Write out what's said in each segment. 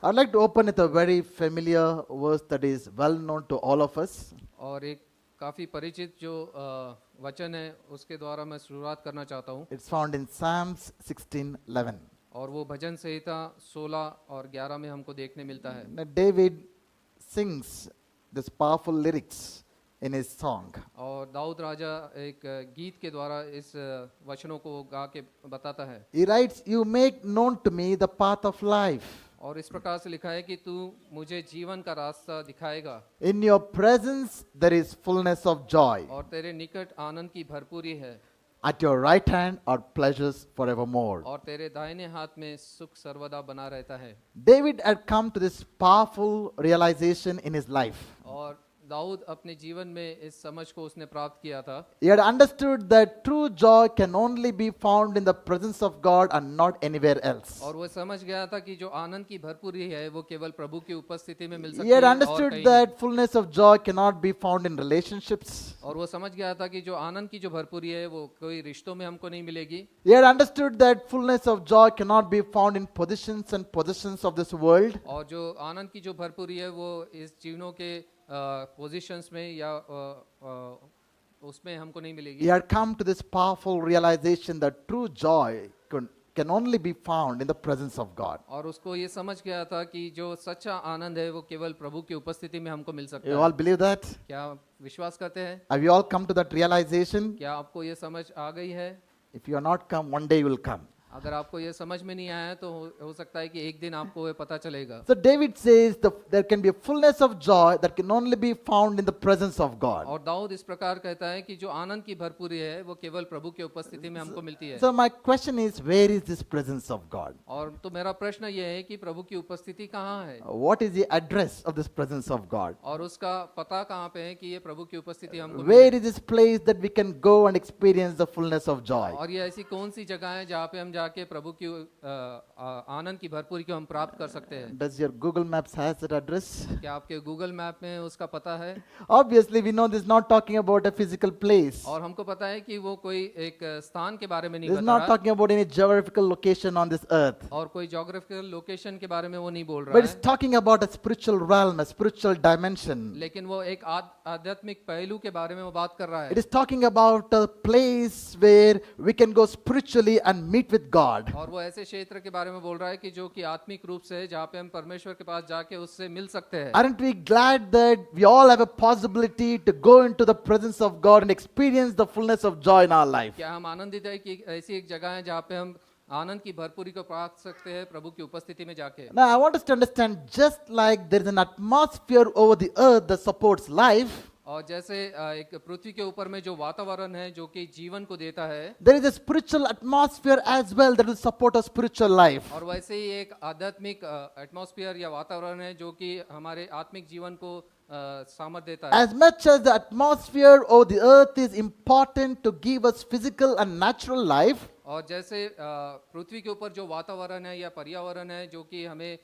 I'd like to open with a very familiar verse that is well known to all of us. और एक काफ़ी परिचित जो वचन है उसके द्वारा मैं शुरुआत करना चाहता हूँ। It's found in Psalms 16:11. और वो भजन संहिता 16 और 11 में हमको देखने मिलता है। Now, David sings this powerful lyrics in his song. और दाऊद राजा एक गीत के द्वारा इस वचनों को गा के बताता है। He writes, "You make known to me the path of life. और इस प्रकार से लिखा है कि तू मुझे जीवन का रास्ता दिखाएगा In your presence there is fullness of joy. और तेरे निकट आनंद की भरपूरी है At your right hand are pleasures forevermore." और तेरे दाहिने हाथ में सुख सर्वदा बना रहता है। David had come to this powerful realization in his life. और दाऊद अपने जीवन में इस समझ को उसने प्राप्त किया था। He had understood that true joy can only be found in the presence of God and not anywhere else. और वो समझ गया था कि जो आनंद की भरपूरी है वो केवल प्रभु की उपस्थिति में मिल He सकती had है और understood कहीं that fullness of joy cannot be found in relationships. नहीं। और वो समझ गया था कि जो आनंद की जो भरपूरी है वो कोई रिश्तों में हमको नहीं मिलेगी। He had understood that fullness of joy cannot be found in positions and possessions of this world. और जो आनंद की जो भरपूरी है वो इस जीवनों के पोजीशंस में या उसमें हमको नहीं He मिलेगी। had come to this powerful realization that true joy can only be found in the presence of God. और उसको ये समझ गया था कि जो सच्चा आनंद है वो केवल प्रभु की उपस्थिति में हमको मिल सकता You है। all believe that? क्या आप विश्वास करते हैं? Have you all come to that realization? क्या आपको ये समझ आ गई है? If you are not come, one day you will come. अगर आपको ये समझ में नहीं आया है तो हो सकता है कि एक दिन आपको ये पता चलेगा। So David says there can be a fullness of joy that can only be found in the presence of God. और दाऊद इस प्रकार कहता है कि जो आनंद की भरपूरी है वो केवल प्रभु की उपस्थिति में हमको मिलती है। So my question is, where is this presence of God? और तो मेरा प्रश्न ये है कि प्रभु की उपस्थिति कहाँ है What is the address of this presence of God? और उसका पता कहाँ पे है कि ये प्रभु की उपस्थिति हमको Where मिले। is this place that we can go and experience the fullness of joy? और ये ऐसी कौन सी जगह है जहाँ पे हम जाके प्रभु की आनंद की भरपूरी को हम प्राप्त कर सकते हैं? Does your Google Maps has that address? क्या आपके गूगल मैप में उसका पता है? Obviously, we know this is not talking about a physical place. और हमको पता है कि वो कोई एक स्थान के बारे में नहीं This is बता not रहा talking about any geographical location on this earth. और कोई जोग्राफिकल लोकेशन के बारे में वो नहीं बोल रहा But it's है, talking about a spiritual realm, a spiritual dimension. लेकिन वो एक आध्यात्मिक पहलू के बारे में वो बात कर रहा It है। is talking about a place where we can go spiritually and meet with God. और वो ऐसे क्षेत्र के बारे में बोल रहा है कि जो कि आत्मिक रूप से है जहाँ पे हम परमेश्वर के पास जाके उससे मिल सकते हैं। Aren't we glad that we all have a possibility to go into the presence of God and experience the fullness of joy in our life? क्या हम आनंदित है कि ऐसी एक जगह है जहाँ पे हम आनंद की भरपूरी को प्राप्त सकते हैं प्रभु की उपस्थिति में जाके। Now, I want us to understand, just like there is an atmosphere over the earth that supports life, और जैसे एक पृथ्वी के ऊपर में जो वातावरण है जो कि जीवन को देता है, there is a spiritual atmosphere as well that will support our spiritual life. और वैसे ही एक आध्यात्मिक एटमॉस्फेयर या वातावरण है जो कि हमारे आत्मिक जीवन को सामर्थ देता है। As much as the atmosphere over the earth is important to give us physical and natural life, और जैसे पृथ्वी के ऊपर जो वातावरण है या पर्यावरण है जो कि हमें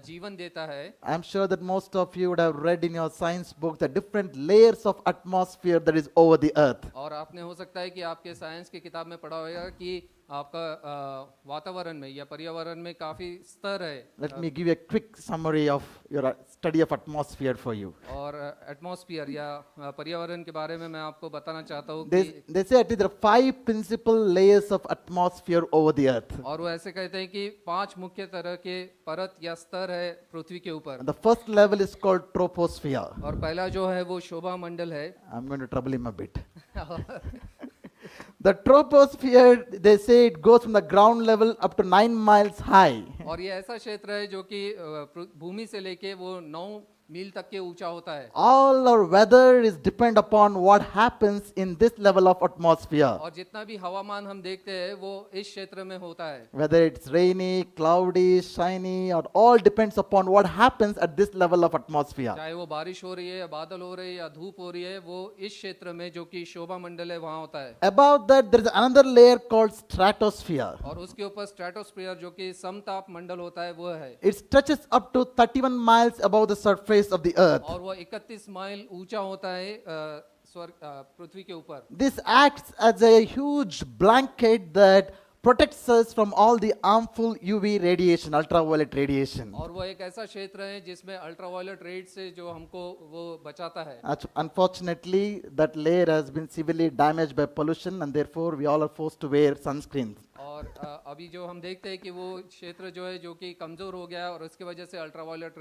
जीवन देता है, I'm sure that most of you would have read in your science book the different layers of atmosphere that is over the earth. और आपने हो सकता है कि आपके साइंस की किताब में पढ़ा होगा कि आपका वातावरण में या पर्यावरण में काफी स्तर है। Let me give you a quick summary of your study of atmosphere for you. और एटमॉस्फेयर या पर्यावरण के बारे में मैं आपको बताना चाहता हूँ They, कि they say that there are 5 principal layers of atmosphere over the earth. और वो ऐसे कहते हैं कि 5 मुख्य तरह के परत या स्तर है पृथ्वी के ऊपर। And the first level is called troposphere. और पहला जो है वो शोभा मंडल है। I'm going to trouble him a bit. The troposphere, they say it goes from the ground level up to 9 miles high. और ये ऐसा क्षेत्र है जो कि भूमि से लेके वो 9 मील तक के ऊंचा होता है। All our weather is depend upon what happens in this level of atmosphere. और जितना भी हवामान हम देखते हैं वो इस क्षेत्र में होता है। Whether it's rainy, cloudy, shiny, or all depends upon what happens at this level of atmosphere. चाहे वो बारिश हो रही है या बादल हो रहे हैं या धूप हो रही है, वो इस क्षेत्र में जो कि शोभा मंडल है वहाँ होता है। Above that, there is another layer called stratosphere. और उसके ऊपर स्ट्रेटोस्फीयर जो कि समताप मंडल होता है वो है। It stretches up to 31 miles above the surface of the earth. और वो 31 माइल ऊंचा होता है स्वर्ग पृथ्वी के ऊपर। This acts as a huge blanket that protects us from all the harmful UV radiation, ultraviolet radiation. और वो एक ऐसा क्षेत्र है जिसमें अल्ट्रावायलेट रेड से जो हमको वो बचाता है। Unfortunately, that layer has been severely damaged by pollution, and therefore we all are forced to wear sunscreens. और अभी जो हम देखते हैं कि वो क्षेत्र जो है जो कि कमज़ोर हो गया है और उसकी वजह से अल्ट्रावायलेट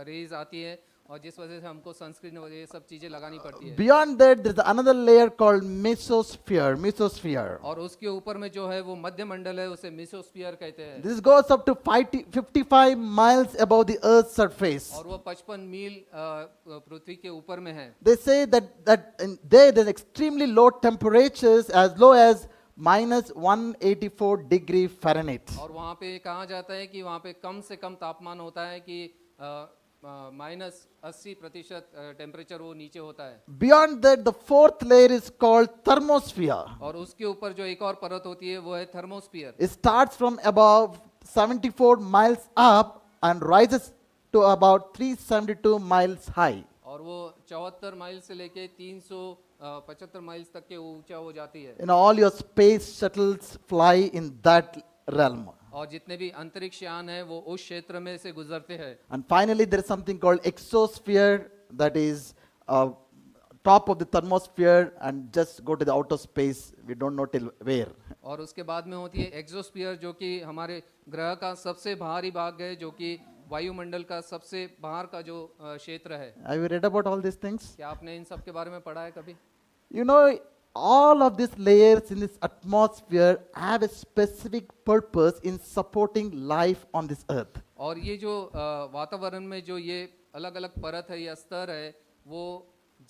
रेज आती है और जिस वजह से हमको सनस्क्रीन और ये सब चीज़ें लगानी पड़ती है। Beyond that, there is another layer called mesosphere. Mesosphere. और उसके ऊपर में जो है वो मध्य मंडल है, उसे मेसोस्फीयर कहते हैं। This goes up to 55 miles above the Earth's surface. और वो 55 मील पृथ्वी के ऊपर में है। They say that in there's extremely low temperatures as low as minus 184 degree Fahrenheit. और वहाँ पे कहा जाता है कि वहाँ पे कम से कम तापमान होता है कि -80% टेम्परेचर वो नीचे होता है। Beyond that, the fourth layer is called thermosphere. और उसके ऊपर जो एक और परत होती है वो है thermosphere. It starts from above 74 miles up and rises to about 372 miles high. और वो 74 माइल से लेके 375 माइल्स तक के ऊंचा हो जाती है। All your space shuttles fly in that realm. और जितने भी अंतरिक्ष यान है वो उस क्षेत्र में से गुजरते हैं। And finally, there is something called exosphere, that is top of the thermosphere and just go to the outer space. We don't know till where. और उसके बाद में होती है एक्सोस्फीयर, जो कि हमारे ग्रह का सबसे बाहरी भाग है, जो कि वायुमंडल का सबसे बाहर का जो क्षेत्र है। Have you read about all these things? क्या आपने इन सब के बारे में पढ़ा है कभी? You know, all of these layers in this atmosphere have a specific purpose in supporting life on this earth. और ये जो वातावरण में जो ये अलग अलग परत है या स्तर है वो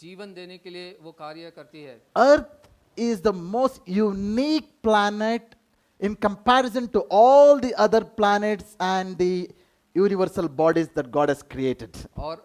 जीवन देने के लिए वो कार्य करती है। Earth is the most unique planet in comparison to all the other planets and the universal bodies that God has created. और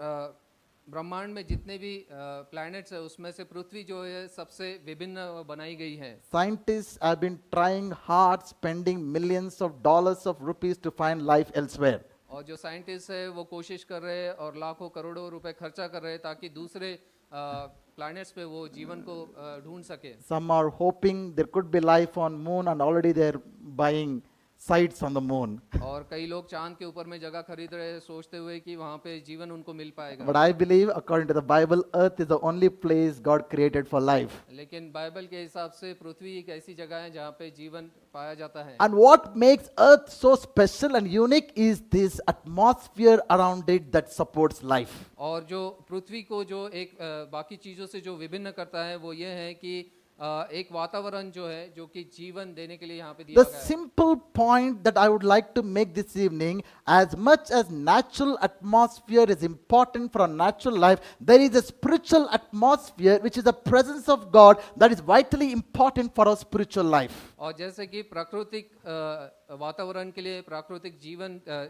ब्रह्मांड में जितने भी प्लैनेट्स है उसमें से पृथ्वी जो है सबसे विभिन्न बनाई गई है। Scientists have been trying hard, spending millions of dollars of rupees to find life elsewhere. और जो साइंटिस्ट है वो कोशिश कर रहे हैं और लाखों करोड़ों रुपए खर्चा कर रहे हैं ताकि दूसरे प्लैनेट्स पे वो जीवन को ढूंढ सके। Some are hoping there could be life on moon, and already they're buying sites on the moon. और कई लोग चांद के ऊपर में जगह खरीद रहे हैं सोचते हुए कि वहाँ पे जीवन उनको मिल पाएगा। But I believe, according to the Bible, Earth is the only place God created for life. लेकिन बाइबल के हिसाब से पृथ्वी एक ऐसी जगह है जहाँ पे जीवन पाया जाता है। And what makes Earth so special and unique is this atmosphere around it that supports life. और जो पृथ्वी को जो एक बाकी चीजों से जो विभिन्न करता है वो ये है कि एक वातावरण जो है जो कि जीवन देने के लिए यहाँ पे दिया The गया है। simple point that I would like to make this evening, as much as natural atmosphere is important for a natural life, there is a spiritual atmosphere which is the presence of God that is vitally important for our spiritual life. और जैसे कि प्राकृतिक वातावरण के लिए प्राकृतिक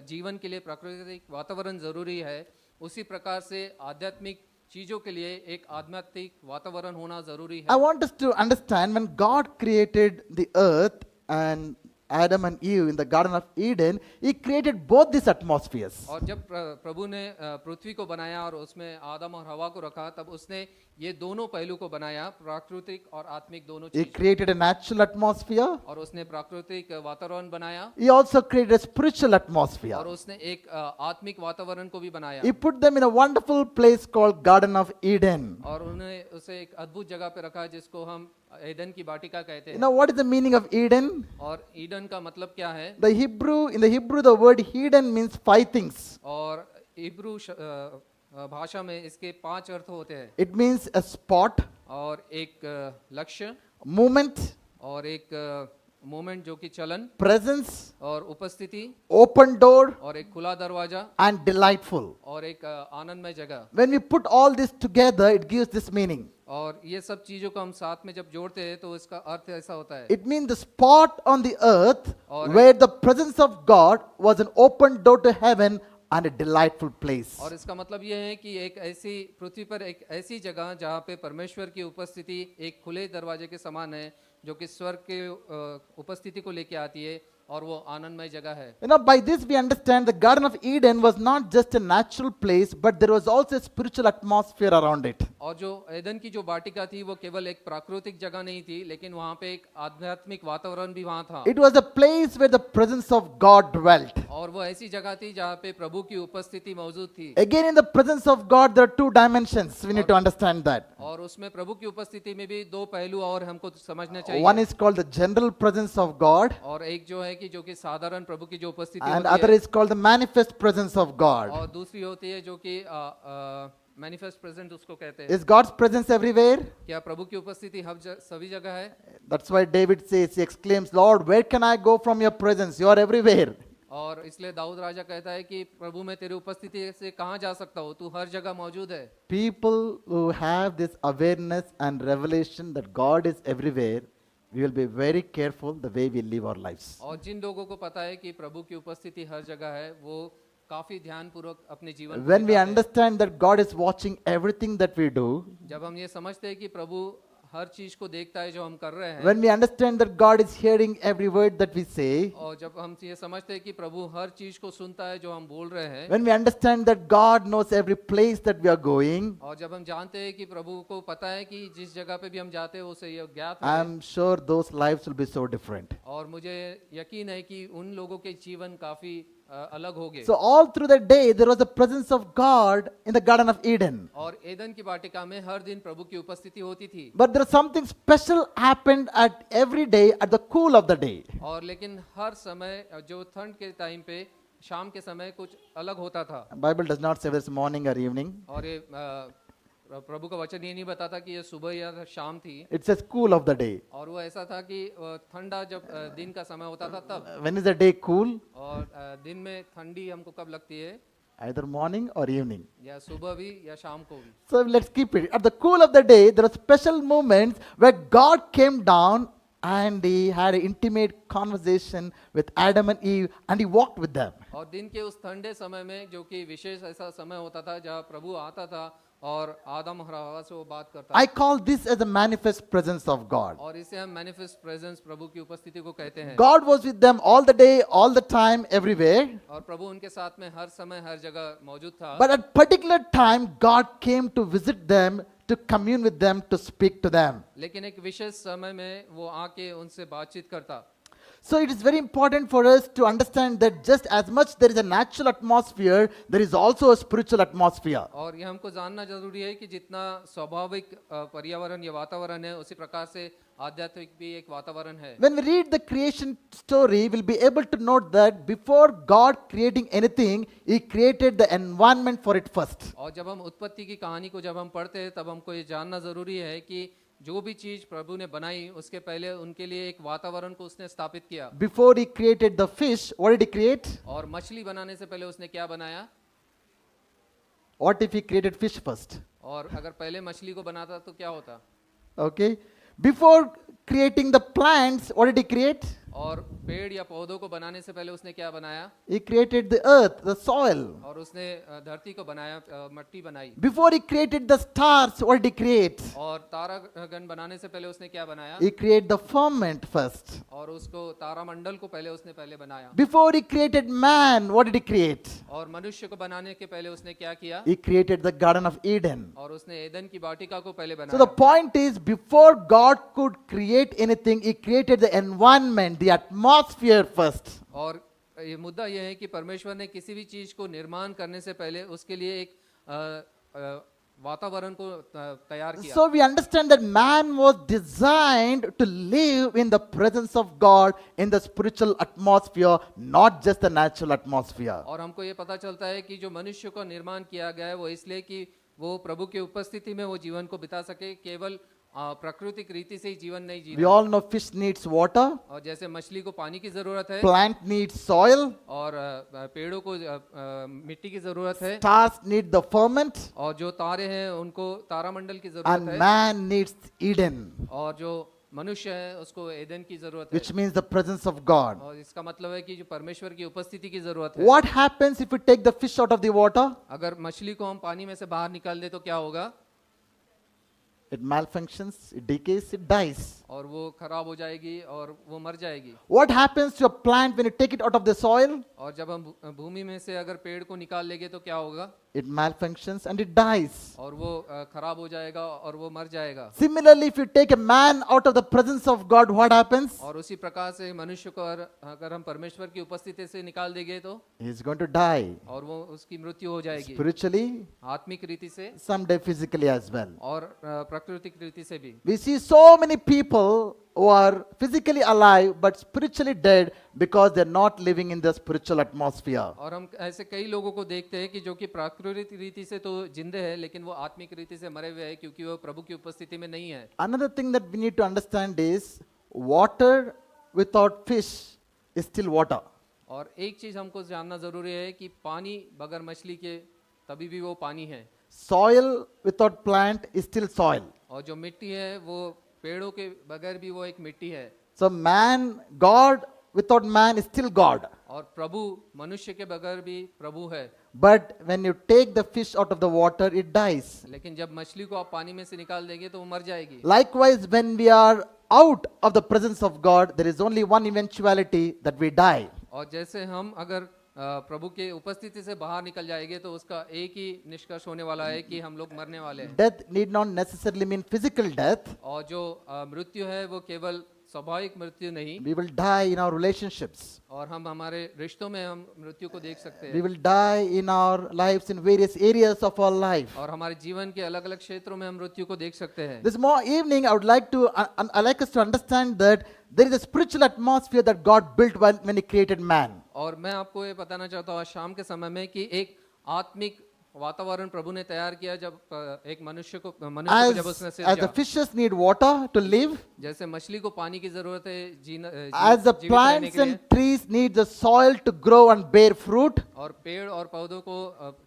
जीवन के लिए प्राकृतिक वातावरण जरूरी है, उसी प्रकार से आध्यात्मिक चीजों के लिए एक आध्यात्मिक वातावरण होना जरूरी I है। want us to understand, when God created the earth and Adam and Eve in the Garden of Eden, He created both these atmospheres. और जब प्रभु ने पृथ्वी को बनाया और उसमें आदम और हवा को रखा, तब उसने ये दोनों पहलू को बनाया, प्राकृतिक और आत्मिक दोनों He चीज। created a natural atmosphere. और उसने प्राकृतिक वातावरण बनाया He also created a spiritual atmosphere. और उसने एक आत्मिक वातावरण को भी बनाया। He put them in a wonderful place called Garden of Eden. और उन्हें उसे एक अद्भुत जगह पे रखा जिसको हम एदन की वाटिका कहते You हैं। know what is the meaning of Eden? और ईडन का मतलब क्या है? In the Hebrew, the word Eden means 5 things. और इब्रू भाषा में इसके 5 अर्थ होते हैं। It means a spot, और एक लक्ष्य, movement, और एक मोमेंट जो कि चलन, presence, और उपस्थिति, open door, और एक खुला दरवाजा, and delightful. और एक आनंदमय जगह। When we put all this together, it gives this meaning. और ये सब चीजों को हम साथ में जब जोड़ते हैं तो इसका अर्थ ऐसा होता है। It means the spot on the earth और where the presence of God was an open door to heaven and a delightful place. और इसका मतलब ये है कि एक ऐसी पृथ्वी पर एक ऐसी जगह जहाँ पे परमेश्वर की उपस्थिति एक खुले दरवाजे के समान है, जो कि स्वर्ग के उपस्थिति को लेके आती है, और वो आनंदमय जगह है। You know, by this we understand the Garden of Eden was not just a natural place, but there was also a spiritual atmosphere around it. और जो एदन की जो वाटिका थी वो केवल एक प्राकृतिक जगह नहीं थी, लेकिन वहाँ पे एक आध्यात्मिक वातावरण भी वहाँ था। It was a place where the presence of God dwelt. और वो ऐसी जगह थी जहाँ पे प्रभु की उपस्थिति मौजूद थी। Again, in the presence of God, there are two dimensions. We need to understand that. और उसमें प्रभु की उपस्थिति में भी दो पहलू और हमको समझना चाहिए। One is called the general presence of God, और एक जो है कि जो कि साधारण प्रभु की जो उपस्थिति and होती other है, is called the manifest presence of God. और दूसरी होती है जो कि मैनिफेस्ट प्रेजेंट उसको कहते हैं। Is God's presence everywhere? क्या प्रभु की उपस्थिति सभी जगह है? That's why David says, he exclaims, Lord, where can I go from your presence? You are everywhere. और इसलिए दाऊद राजा कहता है कि प्रभु मैं तेरी उपस्थिति से कहाँ जा सकता हूँ, तू हर जगह मौजूद है। People who have this awareness and revelation that God is everywhere, we will be very careful the way we live our lives. और जिन लोगों को पता है कि प्रभु की उपस्थिति हर जगह है, वो काफी ध्यानपूर्वक अपने जीवन को When we बिताते हैं। understand that God is watching everything that we do, जब हम ये समझते हैं कि प्रभु हर चीज को देखता है जो हम कर रहे हैं, when we understand that God is hearing every word that we say, और जब हम ये समझते हैं कि प्रभु हर चीज को सुनता है जो हम बोल रहे हैं, when we understand that God knows every place that we are going, और जब हम जानते हैं कि प्रभु को पता है कि जिस जगह पे भी हम जाते हैं उसे ये ज्ञात I है, am sure those lives will be so different. और मुझे यकीन है कि उन लोगों के जीवन काफी अलग होंगे। So all through the day, there was the presence of God in the Garden of Eden. और एदन की वाटिका में हर दिन प्रभु की उपस्थिति होती थी। But there was something special happened at every day at the cool of the day. और लेकिन हर समय जो ठंड के टाइम पे शाम के समय कुछ अलग होता था। Bible does not say this morning or evening. और ये प्रभु का वचन ये नहीं बताता कि ये सुबह या शाम थी। It says cool of the day. और वो ऐसा था कि ठंडा जब दिन का समय होता था तब। When is the day cool? और दिन में ठंडी हमको कब लगती है? Either morning or evening. या सुबह भी या शाम को भी। So let's keep it. At the cool of the day, there are special moments where God came down and he had an intimate conversation with Adam and Eve and he walked with them. और दिन के उस ठंडे समय में जो कि विशेष ऐसा समय होता था जहाँ प्रभु आता था और आदम और हवा से वो बात करता I call this as a manifest presence of God. और इसे हम मैनिफेस्ट प्रेजेंस प्रभु की उपस्थिति को कहते हैं। God was with them all the day, all the time, everywhere. और प्रभु उनके साथ में हर समय हर जगह मौजूद था। But at particular time, God came to visit them, to commune with them, to speak to them. लेकिन एक विशेष समय में वो आके उनसे बातचीत करता। So it is very important for us to understand that just as much there is a natural atmosphere, there is also a spiritual atmosphere. और ये हमको जानना जरूरी है कि जितना स्वाभाविक पर्यावरण या वातावरण है उसी प्रकार से आध्यात्मिक भी एक वातावरण है। When we read the creation story, we'll be able to note that before God creating anything, He created the environment for it first. और जब हम उत्पत्ति की कहानी को जब हम पढ़ते हैं तब हमको ये जानना जरूरी है कि जो भी चीज प्रभु ने बनाई उसके पहले उनके लिए एक वातावरण को उसने स्थापित किया। Before He created the fish, what did He create? और मछली बनाने से पहले उसने क्या बनाया? What if He created fish first? और अगर पहले मछली को बनाता तो क्या होता? Okay. Before creating the plants, what did He create? और पेड़ या पौधों को बनाने से पहले उसने क्या बनाया? He created the earth, the soil. और उसने धरती को बनाया, मट्टी बनाई। Before He created the stars, what did He create? और तारागण बनाने से पहले उसने क्या बनाया? He created the firmament first. और उसको तारामंडल को पहले बनाया। Before He created man, what did He create? और मनुष्य को बनाने के पहले उसने क्या किया? He created the Garden of Eden. और उसने एदन की वाटिका को पहले So the बनाया। point is, before God could create anything, He created the environment, the atmosphere first. और ये मुद्दा यह है कि परमेश्वर ने किसी भी चीज को निर्माण करने से पहले उसके लिए एक वातावरण को तैयार किया। So we understand that man was designed to live in the presence of God in the spiritual atmosphere, not just the natural atmosphere. और हमको ये पता चलता है कि जो मनुष्य का निर्माण किया गया है वो इसलिए कि वो प्रभु की उपस्थिति में वो जीवन को बिता सके, केवल प्राकृतिक रीति से ही जीवन नहीं We Jeena. all know fish needs water, और जैसे मछली को पानी की जरूरत है plant needs soil, और पेड़ों को मिट्टी की जरूरत है stars need the firmament, और जो तारे हैं उनको तारामंडल की जरूरत and है man needs Eden, और जो मनुष्य है उसको एदन की जरूरत है। which means the presence of God. और इसका मतलब है कि जो परमेश्वर की उपस्थिति की जरूरत है। What happens if we take the fish out of the water? अगर मछली को हम पानी में से बाहर निकाल दे तो क्या होगा? it malfunctions, it decays, it dies. और वो खराब हो जाएगी और वो मर जाएगी। What happens to a plant when you take it out of the soil? और जब हम भूमि में से अगर पेड़ को निकाल लेंगे तो क्या होगा? It malfunctions and it dies. और वो खराब हो जाएगा और वो मर जाएगा। Similarly, if you take a man out of the presence of God, what happens? और उसी प्रकार से मनुष्य को अगर हम परमेश्वर की उपस्थिति से निकाल देंगे तो He is going to die और वो उसकी मृत्यु हो जाएगी, spiritually, आत्मिक रीति से someday physically as well. और प्राकृतिक रीति से भी। We see so many people who are physically alive but spiritually dead because they're not living in the spiritual atmosphere. और हम ऐसे कई लोगों को देखते हैं कि जो कि प्राकृतिक रीति से तो जिंदे हैं लेकिन वो आत्मिक रीति से मरे हुए हैं क्योंकि वो प्रभु की उपस्थिति में नहीं है। Another thing that we need to understand is water without fish is still water. और एक चीज हमको जानना जरूरी है कि पानी बगैर मछली के तभी भी वो पानी है, Soil without plant is still soil. और जो मिट्टी है वो पेड़ों के बगैर भी वो एक मिट्टी है। So God without man is still God. और प्रभु मनुष्य के बगैर भी प्रभु है। But when you take the fish out of the water, it dies. लेकिन जब मछली को आप पानी में से निकाल देंगे तो वो मर जाएगी। Likewise, when we are out of the presence of God, there is only one eventuality that we die. और जैसे हम अगर प्रभु के उपस्थिति से बाहर निकल जाएंगे तो उसका एक ही निष्कर्ष होने वाला है कि हम लोग मरने वाले हैं। Death need not necessarily mean physical death. और जो मृत्यु है वो केवल स्वाभाविक मृत्यु नहीं, We will die in our relationships. और हम हमारे रिश्तों में हम मृत्यु को देख सकते We हैं, will die in our lives in various areas of our life. और हमारे जीवन के अलग अलग क्षेत्रों में हम मृत्यु को देख सकते हैं। This evening, I would like to, I like us to understand that there is a spiritual atmosphere that God built when He created man. और मैं आपको ये बताना चाहता हूँ आज शाम के समय में कि एक आत्मिक वातावरण प्रभु ने तैयार किया जब एक मनुष्य को जब उसने As the Srija. fishes need water to live, जैसे मछली को पानी की जरूरत है as the जीवित रहने plants के लिए, and trees need the soil to grow and bear fruit, और पेड़ और पौधों को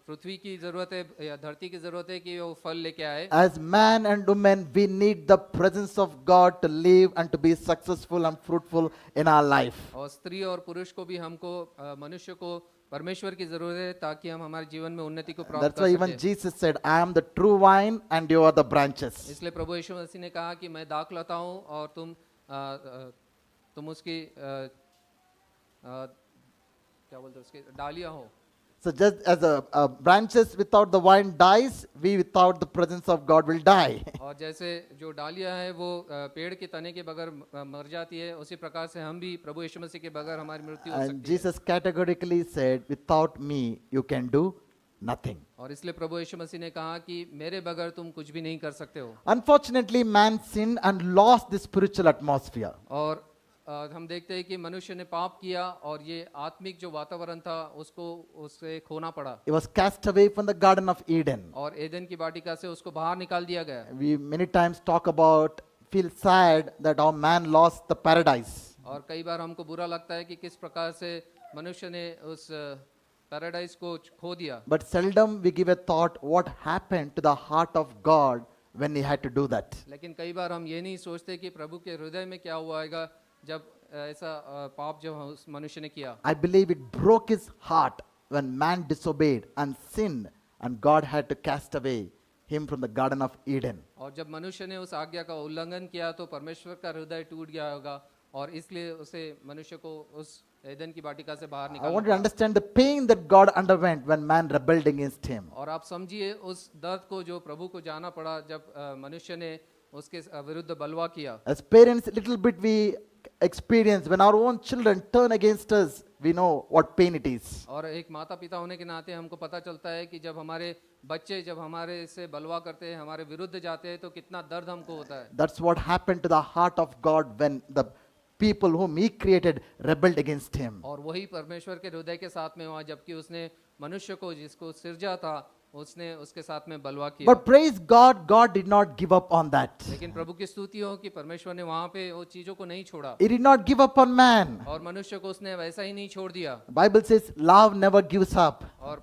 पृथ्वी की जरूरत है या धरती की जरूरत है कि वो फल लेके आए, as man and woman, we need the presence of God to live and to be successful and fruitful in our life. और स्त्री और पुरुष को भी हमको मनुष्य को परमेश्वर की जरूरत है ताकि हम हमारे जीवन में उन्नति को प्राप्त That's कर why even सकें। Jesus said, I am the true vine and you are the branches. इसलिए प्रभु यीशु मसीह ने कहा कि मैं दाखलता हूँ और तुम उसकी क्या बोलते हैं उसकी डालियाँ हो। So just as the branches without the vine dies, we without the presence of God will die. और जैसे जो डालियाँ है वो पेड़ के तने के बगैर मर जाती है, उसी प्रकार से हम भी प्रभु यीशु मसीह के बगैर हमारी मृत्यु हो And सकती है। Jesus categorically said, without me, you can do nothing. और इसलिए प्रभु यीशु मसीह ने कहा कि मेरे बगैर तुम कुछ भी नहीं कर सकते हो। Unfortunately, man sinned and lost the spiritual atmosphere. और हम देखते हैं कि मनुष्य ने पाप किया और ये आत्मिक जो वातावरण था उसको उससे खोना पड़ा, He was cast away from the Garden of Eden. और एदन की वाटिका से उसको बाहर निकाल दिया गया। We many times talk about, feel sad that our man lost the paradise. और कई बार हमको बुरा लगता है कि किस प्रकार से मनुष्य ने उस पैराडाइज को खो दिया, But seldom we give a thought what happened to the heart of God when He had to do that. लेकिन कई बार हम ये नहीं सोचते कि प्रभु के हृदय में क्या हुआ होगा जब ऐसा पाप जो उस मनुष्य ने किया। I believe it broke his heart when man disobeyed and sinned, and God had to cast away him from the Garden of Eden. और जब मनुष्य ने उस आज्ञा का उल्लंघन किया तो परमेश्वर का हृदय टूट गया होगा और इसलिए उसे मनुष्य को उस एदन की वाटिका से बाहर I निकालना want you to पड़ा। understand the pain that God underwent when man rebelled against Him. और आप समझिए उस दर्द को जो प्रभु को जाना पड़ा जब मनुष्य ने उसके विरुद्ध बलवा किया। As parents, little bit we experience when our own children turn against us, we know what pain it is. और एक माता पिता होने के नाते हमको पता चलता है कि जब हमारे बच्चे जब हमारे से बलवा करते हैं, हमारे विरुद्ध जाते हैं तो कितना दर्द हमको होता है। That's what happened to the heart of God when the people whom He created rebelled against Him. और वही परमेश्वर के हृदय के साथ में हुआ जबकि उसने मनुष्य को जिसको सिरजा था उसने उसके साथ में बलवा किया। But praise God, God did not give up on that. लेकिन प्रभु की स्तुति हो कि परमेश्वर ने वहां पे वो चीजों को नहीं छोड़ा He did not give up on man. और मनुष्य को उसने वैसा ही नहीं छोड़ दिया। The Bible says love never gives up. और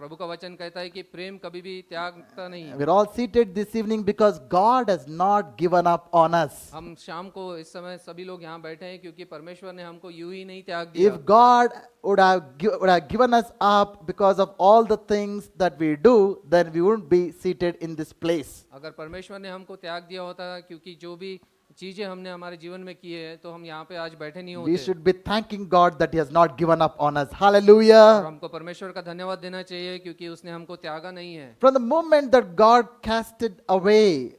प्रभु का वचन कहता है कि प्रेम कभी भी त्यागता नहीं है। We're all seated this evening because God has not given up on us. हम शाम को इस समय सभी लोग यहाँ बैठे हैं क्योंकि परमेश्वर ने हमको यूं ही नहीं त्याग दिया। If God would have given us up because of all the things that we do, then we wouldn't be seated in this place. अगर परमेश्वर ने हमको त्याग दिया होता क्योंकि जो भी चीजें हमने हमारे जीवन में की है तो हम यहाँ पे आज बैठे नहीं We होते। should be thanking God that He has not given up on us. और Hallelujah. हमको परमेश्वर का धन्यवाद देना चाहिए क्योंकि उसने हमको त्यागा नहीं है। From the moment that God casted away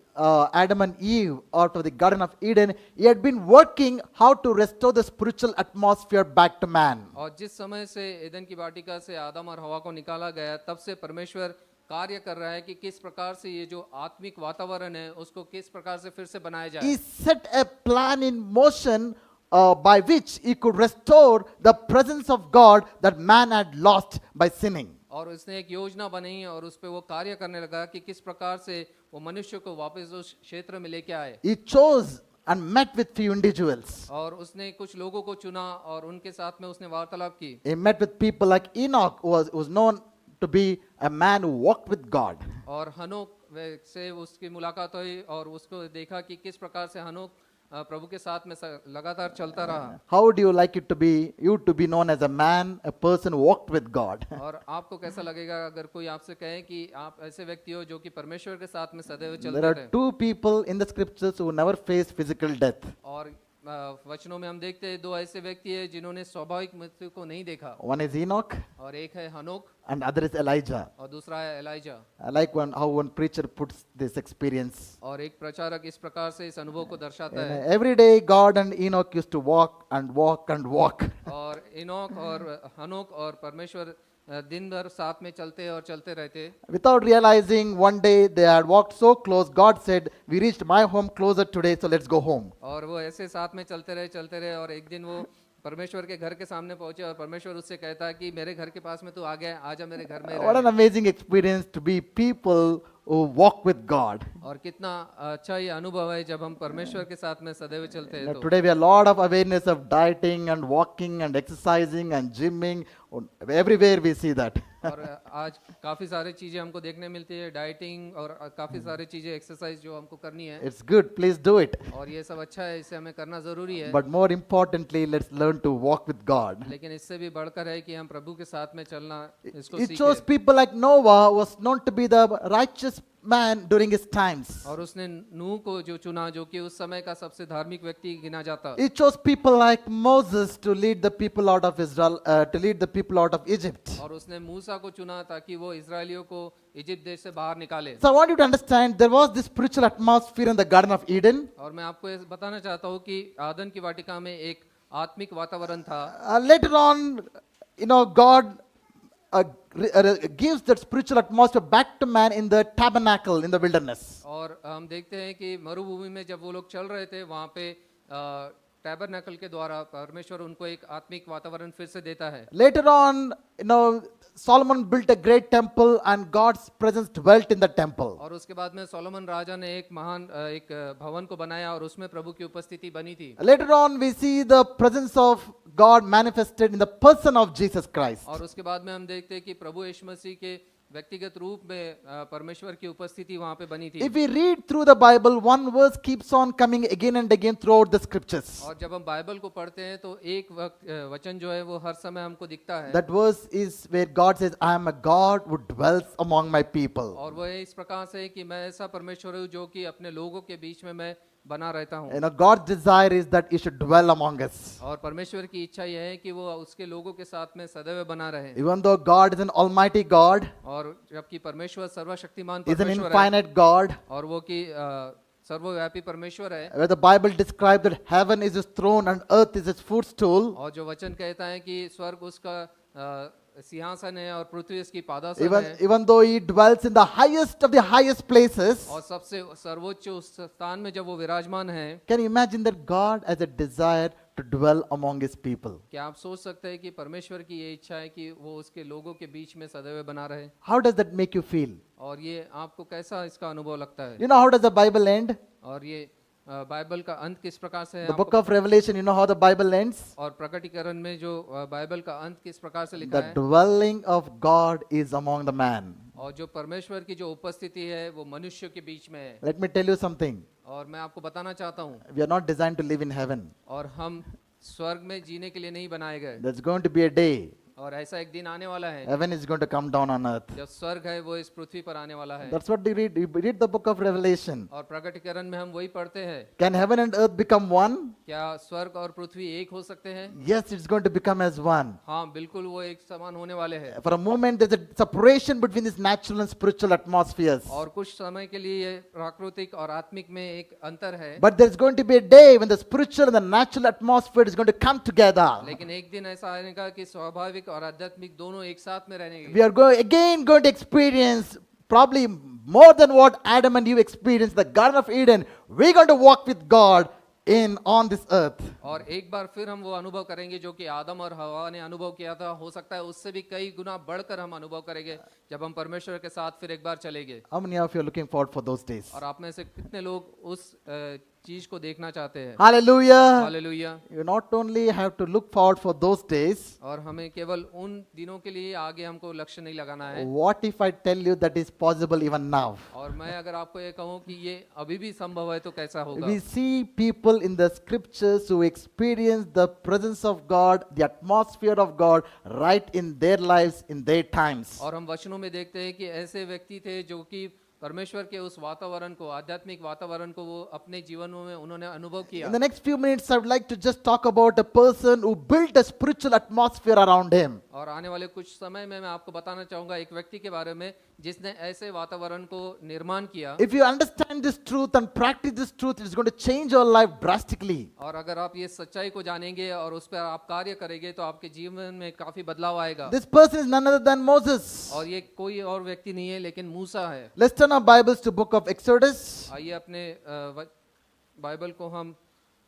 Adam and Eve out of the Garden of Eden, He had been working how to restore the spiritual atmosphere back to man. और जिस समय से एदन की वाटिका से आदम और हवा को निकाला गया तब से परमेश्वर कार्य कर रहा है कि किस प्रकार से ये जो आत्मिक वातावरण है उसको किस प्रकार से फिर से बनाया जाए। He set a plan in motion by which He could restore the presence of God that man had lost by sinning. और उसने एक योजना बनाई और उस पे वो कार्य करने लगा कि किस प्रकार से वो मनुष्य को वापस उस क्षेत्र में लेके आए। He chose and met with few individuals. और उसने कुछ लोगों को चुना और उनके साथ में उसने वार्तालाप की। He met with people like Enoch, who was known to be a man who walked with God. और हनोक से उसकी मुलाकात हुई और उसको देखा कि किस प्रकार से हनोक प्रभु के साथ में लगातार चलता रहा। How would you like it to be, you to be known as a man, a person who walked with God? और आपको कैसा लगेगा अगर कोई आपसे कहे कि आप ऐसे व्यक्ति हो जो कि परमेश्वर के साथ में सदैव There चलते are रहे। two people in the scriptures who never faced physical death. और वचनों में हम देखते हैं दो ऐसे व्यक्ति हैं जिन्होंने स्वाभाविक मृत्यु को नहीं देखा। One is Enoch और एक है हनोक and other is Elijah. और दूसरा है ELISA. I like how one preacher puts this experience. और एक प्रचारक इस प्रकार से इस अनुभव को दर्शाता And है। every day God and Enoch used to walk and walk and walk. और इनोक और हनोक और परमेश्वर दिन भर साथ में चलते और चलते रहते। Without realizing, one day they had walked so close, God said, "We reached my home closer today, so let's go home." और वो ऐसे साथ में चलते रहे और एक दिन वो परमेश्वर के घर के सामने पहुंचे और परमेश्वर उससे कहता है कि मेरे घर के पास में तू आ गया, आजा मेरे घर में What an रह। amazing experience to be people who walk with God. और कितना अच्छा ये अनुभव है जब हम परमेश्वर के साथ में सदैव चलते हैं। तो Today we have a lot of awareness of dieting and walking and exercising and gymming. Everywhere we see that. और आज काफी सारी चीजें हमको देखने मिलती है, डाइटिंग और काफी सारी चीजें एक्सरसाइज जो हमको करनी है। It's good, please do it. और ये सब अच्छा है, इसे हमें करना जरूरी है। But more importantly, let's learn to walk with God. लेकिन इससे भी बढ़कर है कि हम प्रभु के साथ में चलना इसको It chose सीखें। people like Noah, who was known to be the righteous man during his times. और उसने नूह को जो चुना जो कि उस समय का सबसे धार्मिक व्यक्ति गिना जाता। He chose people like Moses to lead the people out of Israel, to lead the people out of Egypt. और उसने मूसा को चुना ताकि वो इजरायलियों को इजिप्ट देश से बाहर निकाले। So I want you to understand there was this spiritual atmosphere in the Garden of Eden. और मैं आपको ये बताना चाहता हूँ कि आदन की वाटिका में एक आत्मिक वातावरण था। Later on, God gives that spiritual atmosphere back to man in the tabernacle in the wilderness. और हम देखते हैं कि मरुभूमि में जब वो लोग चल रहे थे वहाँ पे टैबरनेकल के द्वारा परमेश्वर उनको एक आत्मिक वातावरण फिर से देता है। Later on, Solomon built a great temple and God's presence dwelt in the temple. और उसके बाद में सोलोमन राजा ने एक महान एक भवन को बनाया और उसमें प्रभु की उपस्थिति बनी थी। Later on, we see the presence of God manifested in the person of Jesus Christ. और उसके बाद में हम देखते हैं कि प्रभु यीशु मसीह के व्यक्तिगत रूप में परमेश्वर की उपस्थिति वहाँ पे बनी थी। If we read through the Bible, one verse keeps on coming again and again throughout the scriptures. और जब हम बाइबल को पढ़ते हैं तो एक वचन जो है वो हर समय हमको दिखता है। That verse is where God says, "I am a God who dwells among my people." और वो इस प्रकार से है कि मैं ऐसा परमेश्वर हूँ जो कि अपने लोगों के बीच में मैं बना रहता हूँ। God's desire is that He should dwell among us. और परमेश्वर की इच्छा यह है कि वो उसके लोगों के साथ में सदैव बना रहे। Even though God is an almighty God, और जबकि परमेश्वर सर्वशक्तिमान is an परमेश्वर है infinite God, और वो कि सर्वव्यापी परमेश्वर है। where the Bible describes that heaven is His throne and earth is His footstool, और जो वचन कहता है कि स्वर्ग उसका सिंहासन है और पृथ्वी इसकी पादासन है। even though He dwells in the highest of the highest places, और सबसे सर्वोच्च उस स्थान में जब वो विराजमान है, can you imagine that God has a desire to dwell among His people? क्या आप सोच सकते हैं कि परमेश्वर की ये इच्छा है कि वो उसके लोगों के बीच में सदैव बना रहे? How does that make you feel? और ये आपको कैसा इसका अनुभव लगता है? You know how does the Bible end? और ये बाइबल का अंत किस प्रकार से है The आपको book of Revelation, you know how the Bible ends? और प्रकटीकरण में जो बाइबल का अंत किस प्रकार से लिखा The है dwelling of God is among the man. और जो परमेश्वर की जो उपस्थिति है वो मनुष्य के बीच में है Let me tell you something. और मैं आपको बताना चाहता हूँ We are not designed to live in heaven. और हम स्वर्ग में जीने के लिए नहीं बनाए गए There's going to be a day. और ऐसा एक दिन आने वाला है Heaven is going to come down on earth. जब स्वर्ग है वो इस पृथ्वी पर आने वाला है That's what we read. We read the book of Revelation. और प्रकटीकरण में हम वही पढ़ते हैं Can heaven and earth become one? क्या स्वर्ग और पृथ्वी एक हो सकते हैं Yes, it's going to become as one. हाँ बिल्कुल वो एक समान होने वाले हैं For a moment, there's a separation between this natural and spiritual atmospheres. और कुछ समय के लिए ये प्राकृतिक और आत्मिक में एक अंतर है But there's going to be a day when the spiritual and the natural atmosphere is going to come together. लेकिन एक दिन ऐसा आएगा कि स्वाभाविक और आध्यात्मिक दोनों एक साथ में रहेंगे We are again going to experience probably more than what Adam and Eve experienced in the Garden of Eden. We're going to walk with God on this earth. और एक बार फिर हम वो अनुभव करेंगे जो कि आदम और हवा ने अनुभव किया था हो सकता है उससे भी कई गुना बढ़कर हम अनुभव करेंगे जब हम परमेश्वर के साथ फिर एक बार चलेंगे How many of you are looking forward for those days? और आप में से कितने लोग उस चीज को देखना चाहते हैं Hallelujah. Hallelujah You not only have to look forward for those days. और हमें केवल उन दिनों के लिए आगे हमको लक्ष्य नहीं लगाना है What if I tell you that is possible even now? और मैं अगर आपको ये कहूँ कि ये अभी भी संभव है तो कैसा होगा We see people in the scriptures who experience the presence of God, the atmosphere of God right in their lives, in their times. और हम वचनों में देखते हैं कि ऐसे व्यक्ति थे जो कि परमेश्वर के उस वातावरण को आध्यात्मिक वातावरण को वो अपने जीवनों में उन्होंने अनुभव किया In the next few minutes, I would like to just talk about a person who built a spiritual atmosphere around him. और आने वाले कुछ समय में मैं आपको बताना चाहूंगा एक व्यक्ति के बारे में जिसने ऐसे वातावरण को निर्माण किया If you understand this truth and practice this truth, it is going to change your life drastically. और अगर आप ये सच्चाई को जानेंगे और उस पर आप कार्य करेंगे तो आपके जीवन में काफी बदलाव आएगा This person is none other than Moses. और ये कोई और व्यक्ति नहीं है लेकिन मूसा है Let's turn our Bibles to book of Exodus. आइए अपने बाइबल को हम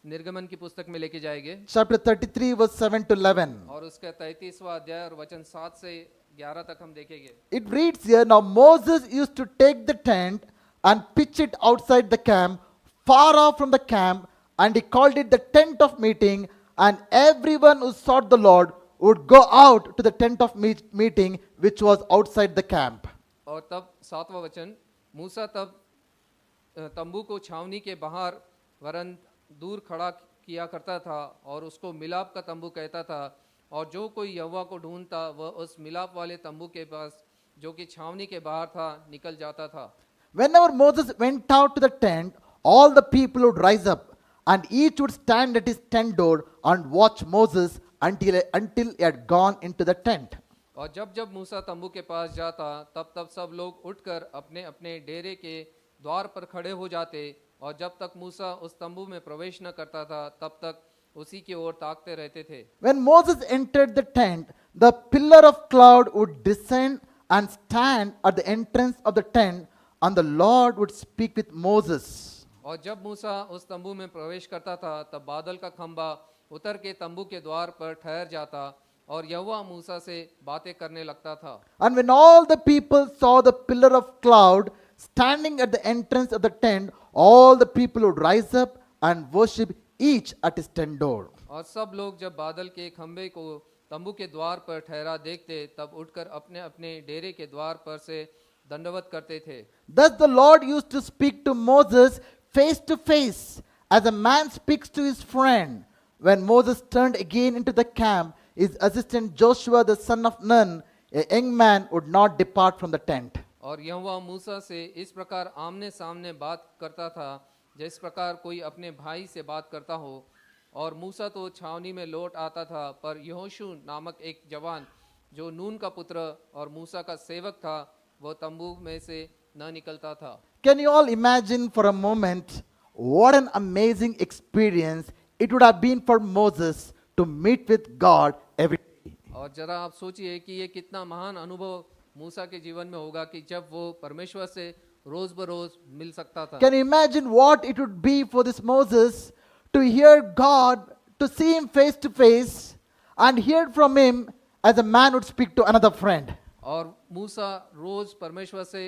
निर्गमन की पुस्तक में लेके जाएंगे Chapter 33, verse 7 to 11. और उसका 33वां अध्याय और वचन 7 से 11 तक हम देखेंगे It reads here, now Moses used to take the tent and pitch it outside the camp, far off from the camp, and he called it the tent of meeting, and everyone who sought the Lord would go out to the tent of meeting, which was outside the camp. और तब 7वां वचन मूसा तब तंबू को छावनी के बाहर वरन दूर खड़ा किया करता था और उसको मिलाप का तंबू कहता था और जो कोई यहोवा को ढूंढता वह उस मिलाप वाले तंबू के पास जो कि छावनी के बाहर था निकल जाता था Whenever Moses went out to the tent, all the people would rise up, and each would stand at his tent door and watch Moses until he had gone into the tent. और जब जब मूसा तंबू के पास जाता तब तब सब लोग उठकर अपने अपने डेरे के द्वार पर खड़े हो जाते और जब तक मूसा उस तंबू में प्रवेश न करता था तब तक उसी की ओर ताकते रहते थे When Moses entered the tent, the pillar of cloud would descend and stand at the entrance of the tent, and the Lord would speak with Moses. और जब मूसा उस तंबू में प्रवेश करता था तब बादल का खंबा उतर के तंबू के द्वार पर ठहर जाता और यहोवा मूसा से बातें करने लगता था And when all the people saw the pillar of cloud standing at the entrance of the tent, all the people would rise up and worship each at his tent door. और सब लोग जब बादल के खंबे को तंबू के द्वार पर ठहरा देखते तब उठकर अपने अपने डेरे के द्वार पर से दंडवत करते थे Thus the Lord used to speak to Moses face to face, as a man speaks to his friend. When Moses turned again into the camp, his assistant Joshua the son of Nun, a young man, would not depart from the tent. और यहोवा मूसा से इस प्रकार आमने सामने बात करता था जिस प्रकार कोई अपने भाई से बात करता हो और मूसा तो छावनी में लौट आता था पर यहोशू नामक एक जवान जो नून का पुत्र और मूसा का सेवक था वह तंबू में से न निकलता था Can you all imagine for a moment what an amazing experience it would have been for Moses to meet with God every day? और जरा आप सोचिए कि ये कितना महान अनुभव मूसा के जीवन में होगा कि जब वो परमेश्वर से रोज बरोज मिल सकता था Can you imagine what it would be for this Moses to hear God, to see him face to face, and hear from him as a man would speak to another friend? और मूसा रोज परमेश्वर से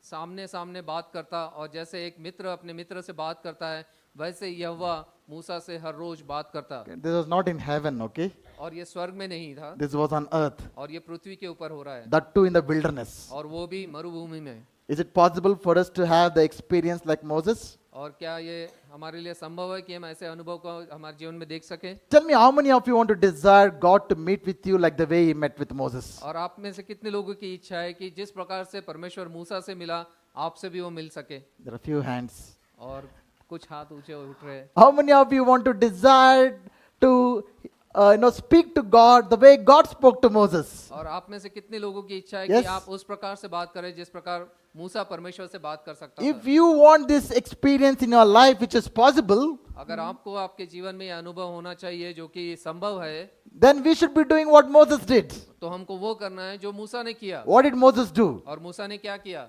सामने सामने बात करता और जैसे एक मित्र अपने मित्र से बात करता है वैसे यहोवा मूसा से हर रोज बात करता। This was not in heaven, okay? और ये स्वर्ग में नहीं था, This was on earth, और ये पृथ्वी के ऊपर हो रहा है, that too in the wilderness. और वो भी मरुभूमि में। Is it possible for us to have the experience like Moses? और क्या ये हमारे लिए संभव है कि हम ऐसे अनुभव को हमारे जीवन में देख सकें? Tell me, how many of you want to desire God to meet with you like the way He met with Moses? और आप में से कितने लोगों की इच्छा है कि जिस प्रकार से परमेश्वर मूसा से मिला, आपसे भी वो मिल सके? There are few hands. और कुछ हाथ ऊंचे उठ रहे हैं। How many of you want to desire to speak to God the way God spoke to Moses? और आप में से कितने लोगों की इच्छा है Yes. कि आप उस प्रकार से बात करें जिस प्रकार मूसा परमेश्वर से बात कर सकता If था? you want this experience in your life, which is possible, अगर आपको आपके जीवन में यह अनुभव होना चाहिए जो कि संभव है, then we should be doing what Moses did. तो हमको वो करना है जो मूसा ने किया। What did Moses do? और मूसा ने क्या किया?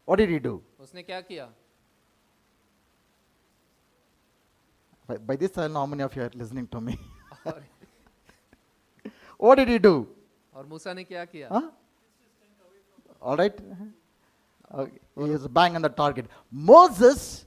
What did he do? उसने क्या किया? By this, I know how many of you are listening to me. और, What did he do? और मूसा ने क्या किया? Huh? All right. Okay. He is bang on the target. Moses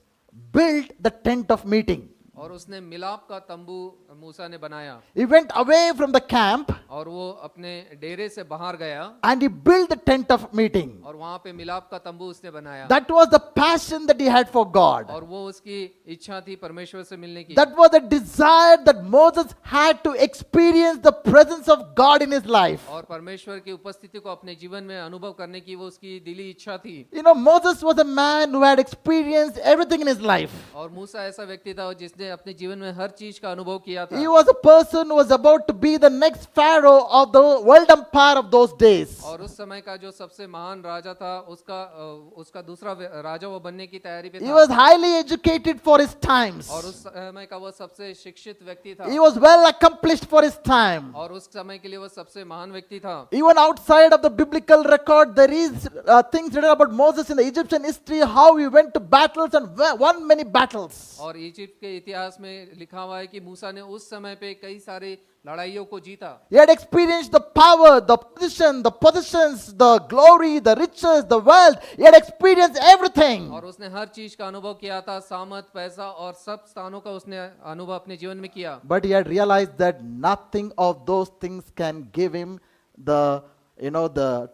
built the tent of meeting. और उसने मिलाप का तंबू मूसा ने बनाया, He went away from the camp और वो अपने डेरे से बाहर गया, and he built the tent of meeting. और वहां पे मिलाप का तंबू उसने बनाया। That was the passion that he had for God. और वो उसकी इच्छा थी परमेश्वर से मिलने की। That was the desire that Moses had to experience the presence of God in his life. और परमेश्वर की उपस्थिति को अपने जीवन में अनुभव करने की वो उसकी दिली इच्छा थी। You know, Moses was a man who had experienced everything in his life. और मूसा ऐसा व्यक्ति था जिसने अपने जीवन में हर चीज का अनुभव किया था। He was a person who was about to be the next pharaoh of the world empire of those days. और उस समय का जो सबसे महान राजा था, उसका दूसरा राजा वो बनने की तैयारी पे He था। was highly educated for his times. और उस समय का वो सबसे शिक्षित व्यक्ति था। He was well accomplished for his time. और उस समय के लिए वो सबसे महान व्यक्ति था। Even outside of the biblical record, there is things written about Moses in the Egyptian history, how he went to battles and won many battles. और इजिप्ट के इतिहास में लिखा हुआ है कि मूसा ने उस समय पे कई सारी लड़ाइयों को जीता। He had experienced the power, the position, the possessions, the glory, the riches, the wealth. He had experienced everything. और उसने हर चीज का अनुभव किया था, सामर्थ, पैसा और सब स्थानों का उसने अनुभव अपने जीवन में किया। But he had realized that nothing of those things can give him the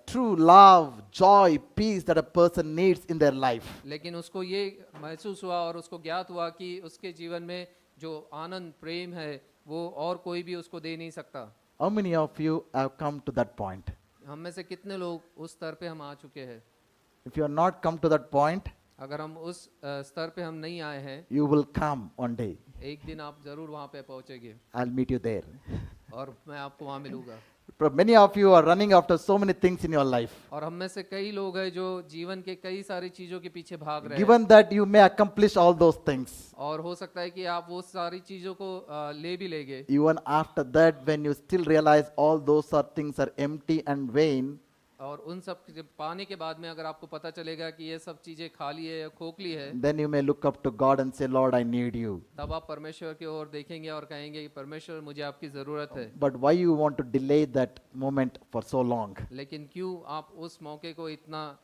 true love, joy, peace that a person needs in their life. लेकिन उसको ये महसूस हुआ और उसको ज्ञात हुआ कि उसके जीवन में जो आनंद, प्रेम है, वो और कोई भी उसको दे नहीं सकता। How many of you have come to that point? हम में से कितने लोग उस स्तर पे हम आ चुके हैं? If you are not come to that point, अगर हम उस स्तर पे हम नहीं आए हैं, you will come one day. एक दिन आप जरूर वहां पे पहुंचेंगे I'll meet you there. और मैं आपको वहां मिलूंगा। Many of you are running after so many things in your life. और हम में से कई लोग हैं जो जीवन के कई सारी चीजों के पीछे भाग रहे हैं। Given that you may accomplish all those things, और हो सकता है कि आप वो सारी चीजों को ले भी लेंगे। even after that, when you still realize all those things are empty and vain, और उन सब के पाने के बाद में अगर आपको पता चलेगा कि ये सब चीजें खाली है या खोखली है, then you may look up to God and say, Lord, I need you. तब आप परमेश्वर की ओर देखेंगे और कहेंगे कि परमेश्वर मुझे आपकी जरूरत है। But why you want to delay that moment for so long? लेकिन क्यों आप उस मौके को इतना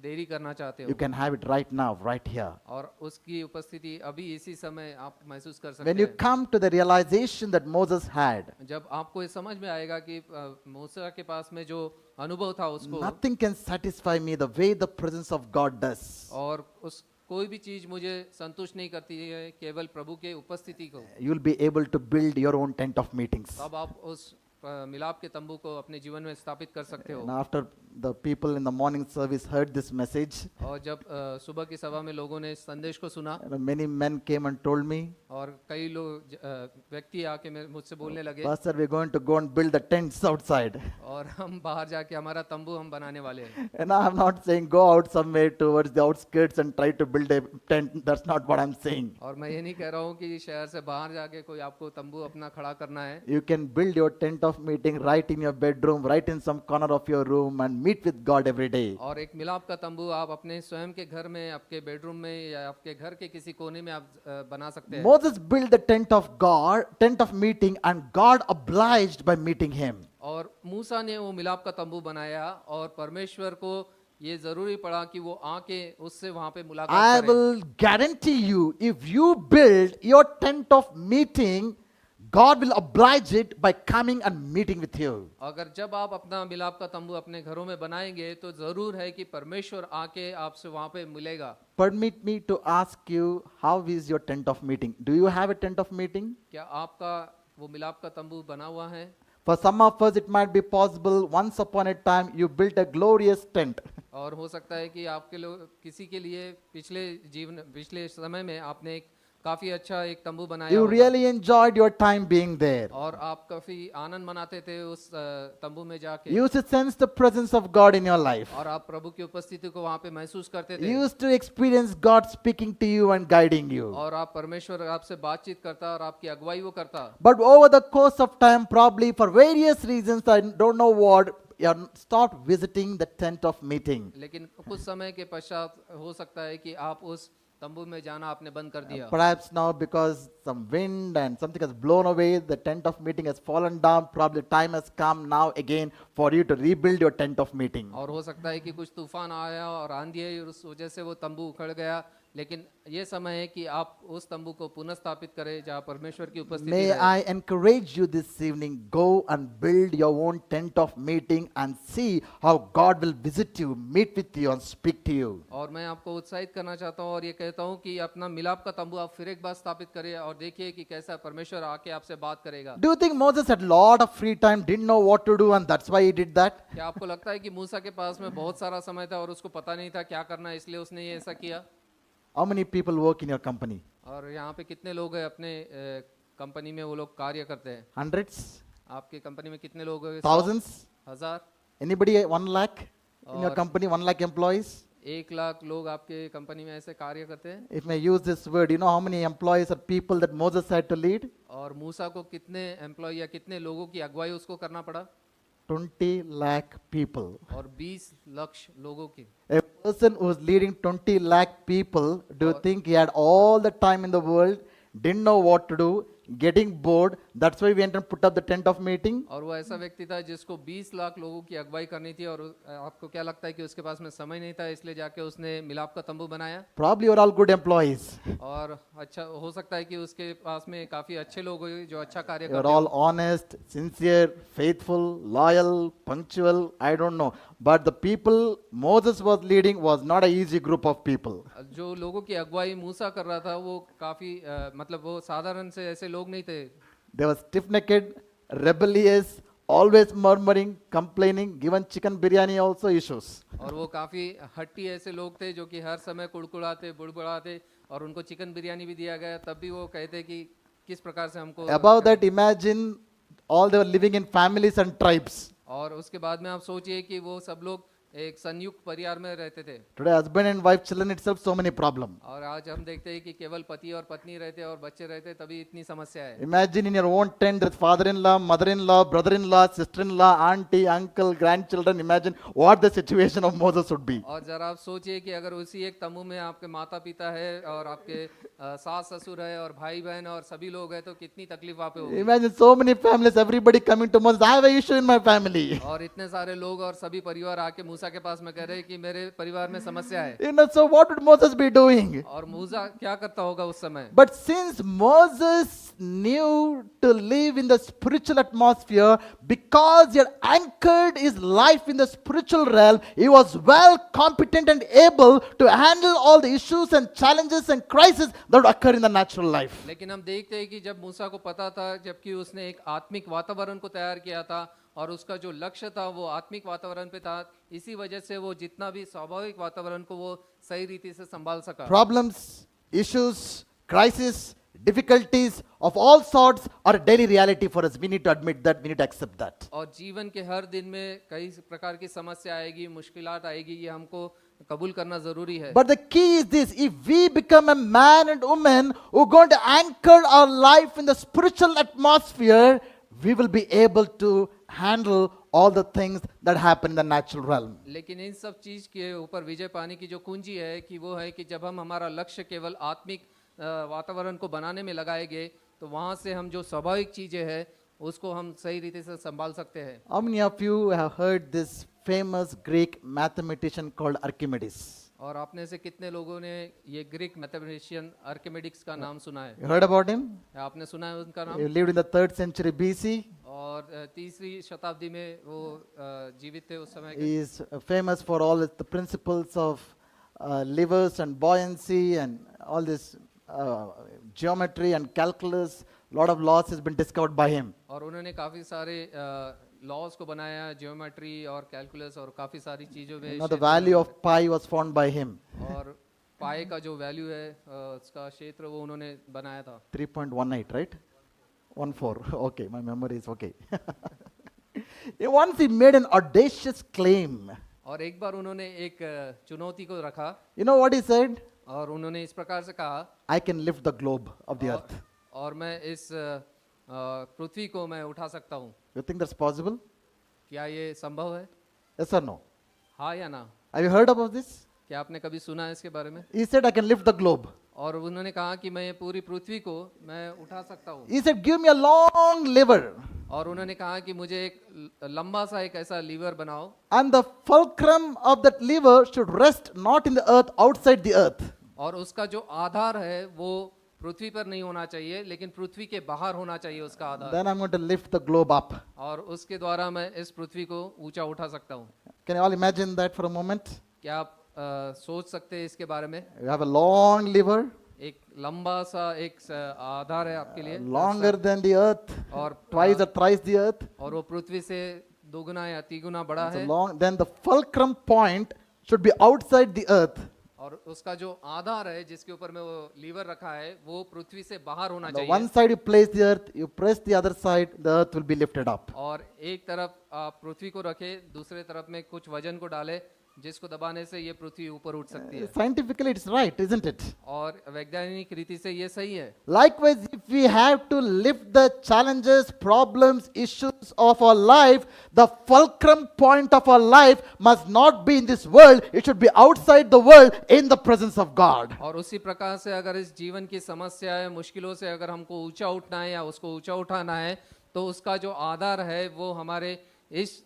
देरी करना चाहते हो? You can have it right now, right here. और उसकी उपस्थिति अभी इसी समय आप महसूस कर सकते When you हैं। come to the realization that Moses had, जब आपको ये समझ में आएगा कि मूसा के पास में जो अनुभव था उसको, nothing can satisfy me the way the presence of God does. और उस कोई भी चीज मुझे संतुष्ट नहीं करती है केवल प्रभु के उपस्थिति को, You will be able to build your own tent of meetings. तब आप उस मिलाप के तंबू को अपने जीवन में स्थापित कर सकते And हो। after the people in the morning service heard this message, और जब सुबह की सभा में लोगों ने इस संदेश को सुना, many men came and told me, और कई लोग व्यक्ति आके मुझसे बोलने लगे, Pastor, we're going to go and build the tents outside. और हम बाहर जाके हमारा तंबू हम बनाने वाले हैं। And I'm not saying go out somewhere towards the outskirts and try to build a tent. That's not what I'm saying. और मैं ये नहीं कह रहा हूँ कि शहर से बाहर जाके कोई आपको तंबू अपना खड़ा करना है। You can build your tent of meeting right in your bedroom, right in some corner of your room, and meet with God every day. और एक मिलाप का तंबू आप अपने स्वयं के घर में, आपके बेडरूम में या आपके घर के किसी कोने में आप बना सकते हैं। Moses built the tent of God, tent of meeting, and God obliged by meeting him. और मूसा ने वो मिलाप का तंबू बनाया और परमेश्वर को ये जरूरी पड़ा कि वो आके उससे वहां पे I मुलाकात करें। will guarantee you, if you build your tent of meeting, God will oblige it by coming and meeting with you. अगर जब आप अपना मिलाप का तंबू अपने घरों में बनाएंगे तो जरूर है कि परमेश्वर आके आपसे वहां पे मिलेगा। Permit me to ask you, how is your tent of meeting? Do you have a tent of meeting? क्या आपका वो मिलाप का तंबू बना हुआ है? For some of us, it might be possible once upon a time you built a glorious tent. और हो सकता है कि आपके लोग किसी के लिए पिछले समय में आपने एक काफी अच्छा एक तंबू बनाया You होगा really enjoyed your time being there. और आप काफी आनंद मनाते थे उस तंबू में जाके You used to sense the presence of God in your life. और आप प्रभु की उपस्थिति को वहां पे महसूस करते You थे used to experience God speaking to you and guiding you. और आप परमेश्वर आपसे बातचीत करता और आपकी अगुवाई वो करता। But over the course of time, probably for various reasons, I don't know what, you have stopped visiting the tent of meeting. लेकिन कुछ समय के पश्चात हो सकता है कि आप उस तंबू में जाना आपने बंद कर दिया। Perhaps now because some wind and something has blown away, the tent of meeting has fallen down. Probably time has come now again for you to rebuild your tent of meeting. और हो सकता है कि कुछ तूफान आया और आंधी आई और उस वजह से वो तंबू उखड़ गया, लेकिन ये समय है कि आप उस तंबू को पुनः स्थापित करें जहाँ परमेश्वर की उपस्थिति May रहे। I encourage you this evening, go and build your own tent of meeting and see how God will visit you, meet with you and speak to you. और मैं आपको उत्साहित करना चाहता हूँ और ये कहता हूँ कि अपना मिलाप का तंबू आप फिर एक बार स्थापित करें और देखिए कि कैसा परमेश्वर आके आपसे बात करेगा। Do you think Moses had a lot of free time, didn't know what to do, and that's why he did that? क्या आपको लगता है कि मूसा के पास में बहुत सारा समय था और उसको पता नहीं था क्या करना है, इसलिए उसने ये ऐसा किया? How many people work in your company? और यहाँ पे कितने लोग हैं अपने कंपनी में वो लोग कार्य करते हैं? Hundreds? आपके कंपनी में कितने लोग हैं? 1000s? 1000? Anybody 1 lakh in your और- company, 1 lakh employees? 1 लाख लोग आपके कंपनी में ऐसे कार्य करते हैं। If I use this word, you know how many employees or people that Moses had to lead? और मूसा को कितने एम्प्लॉय या कितने लोगों की अगुवाई उसको करना पड़ा? 20 lakh people. और 20 लाख लोगों की। A person who is leading 20 lakh people, do you Or- think he had all the time in the world, didn't know what to do, getting bored? That's why we went and put up the tent of meeting. और वो ऐसा व्यक्ति था जिसको 20 लाख लोगों की अगुवाई करनी थी और आपको क्या लगता है कि उसके पास में समय नहीं था, इसलिए जाके उसने मिलाप का तंबू बनाया? Probably you're all good employees. और अच्छा हो सकता है कि उसके पास में काफी अच्छे लोग हों जो अच्छा कार्य You're करते all हो। honest, sincere, faithful, loyal, punctual. I don't know. But the people Moses was leading was not an easy group of people. जो लोगों की अगुवाई मूसा कर रहा था वो काफी मतलब वो साधारण से ऐसे लोग नहीं थे। They were stiff-necked, rebellious, always murmuring, complaining, given chicken biryani also issues. और वो काफी हट्टी ऐसे लोग थे जो कि हर समय कुड़कुड़ाते बुड़बुड़ाते और उनको चिकन बिरयानी भी दिया गया तब भी वो कहते कि किस प्रकार से हमको Above that, imagine all they were living in families and tribes. और उसके बाद में आप सोचिए कि वो सब लोग एक संयुक्त परिवार में रहते थे। Today, husband and wife, children itself, so many problems. और आज हम देखते हैं कि केवल पति और पत्नी रहते और बच्चे रहते तभी इतनी समस्या है। Imagine in your own tent, there's father-in-law, mother-in-law, brother-in-law, sister-in-law, auntie, uncle, grandchildren. Imagine what the situation of Moses would be. और जरा आप सोचिए कि अगर उसी एक तंबू में आपके माता पिता है और आपके सास ससुर है और भाई बहन और सभी लोग हैं तो कितनी तकलीफ वहाँ पे होगी। Imagine so many families, everybody coming to Moses. I have an issue in my family. और इतने सारे लोग और सभी परिवार आके मूसा के पास में कह रहे हैं कि मेरे परिवार में समस्या है। You know, so what would Moses be doing? और मूसा क्या करता होगा उस समय? But since Moses knew to live in the spiritual atmosphere, because he had anchored his life in the spiritual realm, he was well competent and able to handle all the issues and challenges and crises that would occur in the natural life. लेकिन हम देखते हैं कि जब मूसा को पता था, जबकि उसने एक आत्मिक वातावरण को तैयार किया था और उसका जो लक्ष्य था वो आत्मिक वातावरण पे था, इसी वजह से वो जितना भी स्वाभाविक वातावरण को वो सही रीति से संभाल सका। Problems, issues, crises, difficulties of all sorts are a daily reality for us. We need to admit that, we need to accept that. और जीवन के हर दिन में कई प्रकार की समस्या आएगी, मुश्किलात आएगी, ये हमको कबूल करना जरूरी है। But the key is this: if we become a man and woman who are going to anchor our life in the spiritual atmosphere, we will be able to handle all the things that happen in the natural realm. लेकिन इन सब चीज के ऊपर विजय पाने की जो कुंजी है कि वो है कि जब हम हमारा लक्ष्य केवल आत्मिक वातावरण को बनाने में लगाएंगे तो वहां से हम जो स्वाभाविक चीजें हैं उसको हम सही रीति से संभाल सकते हैं। How many of you have heard this famous Greek mathematician called Archimedes? और आपने से कितने लोगों ने ये ग्रीक मैथमेटिशियन आर्किमिडीज का नाम सुना है? You heard about him? आपने सुना है उनका नाम? He lived in the 3rd century BC. और तीसरी शताब्दी में वो जीवित थे उस समय के। He is famous for all the principles of levers and buoyancy and all this geometry and calculus. Lot of laws has been discovered by him. और उन्होंने काफी सारे लॉज को बनाया, ज्योमेट्री और कैलकुलस और काफी सारी चीजों में। Now the value of pi was found by him. और पाई का जो वैल्यू है उसका क्षेत्र वो उन्होंने बनाया था। 3.18, right? 14. Okay, my memory is okay. Once he made an audacious claim. और एक बार उन्होंने एक चुनौती को रखा। You know what he said? और उन्होंने इस प्रकार से कहा, I can lift the globe of the earth. और मैं इस पृथ्वी को मैं उठा सकता हूँ। You think that's possible? क्या ये संभव है? Yes or no? हाँ या ना? Have you heard about this? क्या आपने कभी सुना है इसके बारे में? He said, I can lift the globe. और उन्होंने कहा कि मैं ये पूरी पृथ्वी को मैं उठा सकता हूँ। He said, give me a long lever. और उन्होंने कहा कि मुझे एक लंबा सा एक ऐसा लीवर बनाओ। And the fulcrum of that lever should rest not in the earth, outside the earth. और उसका जो आधार है वो पृथ्वी पर नहीं होना चाहिए, लेकिन पृथ्वी के बाहर होना चाहिए उसका आधार। Then I'm going to lift the globe up. और उसके द्वारा मैं इस पृथ्वी को ऊंचा उठा सकता हूँ। Can you all imagine that for a moment? क्या आप सोच सकते हैं इसके बारे में? You have a long lever, एक लंबा सा एक आधार है आपके लिए, longer than the earth, और twice or thrice the earth. और वो पृथ्वी से दोगुना या तिगुना बड़ा So है। long, then the fulcrum point should be outside the earth. और उसका जो आधार है जिसके ऊपर में वो लीवर रखा है वो पृथ्वी से बाहर होना The चाहिए। one side you place the earth, you press the other side, the earth will be lifted up. और एक तरफ आप पृथ्वी को रखे, दूसरे तरफ में कुछ वजन को डाले जिसको दबाने से ये पृथ्वी ऊपर उठ सकती है। Scientifically it's right, isn't it? और वैज्ञानिक रीति से ये सही है। Likewise, if we have to lift the challenges, problems, issues of our life, the fulcrum point of our life must not be in this world, it should be outside the world in the presence of God. और उसी प्रकार से अगर इस जीवन की समस्याएं, मुश्किलों से अगर हमको ऊंचा उठना है या उसको ऊंचा उठाना है, तो उसका जो आधार है वो हमारे इस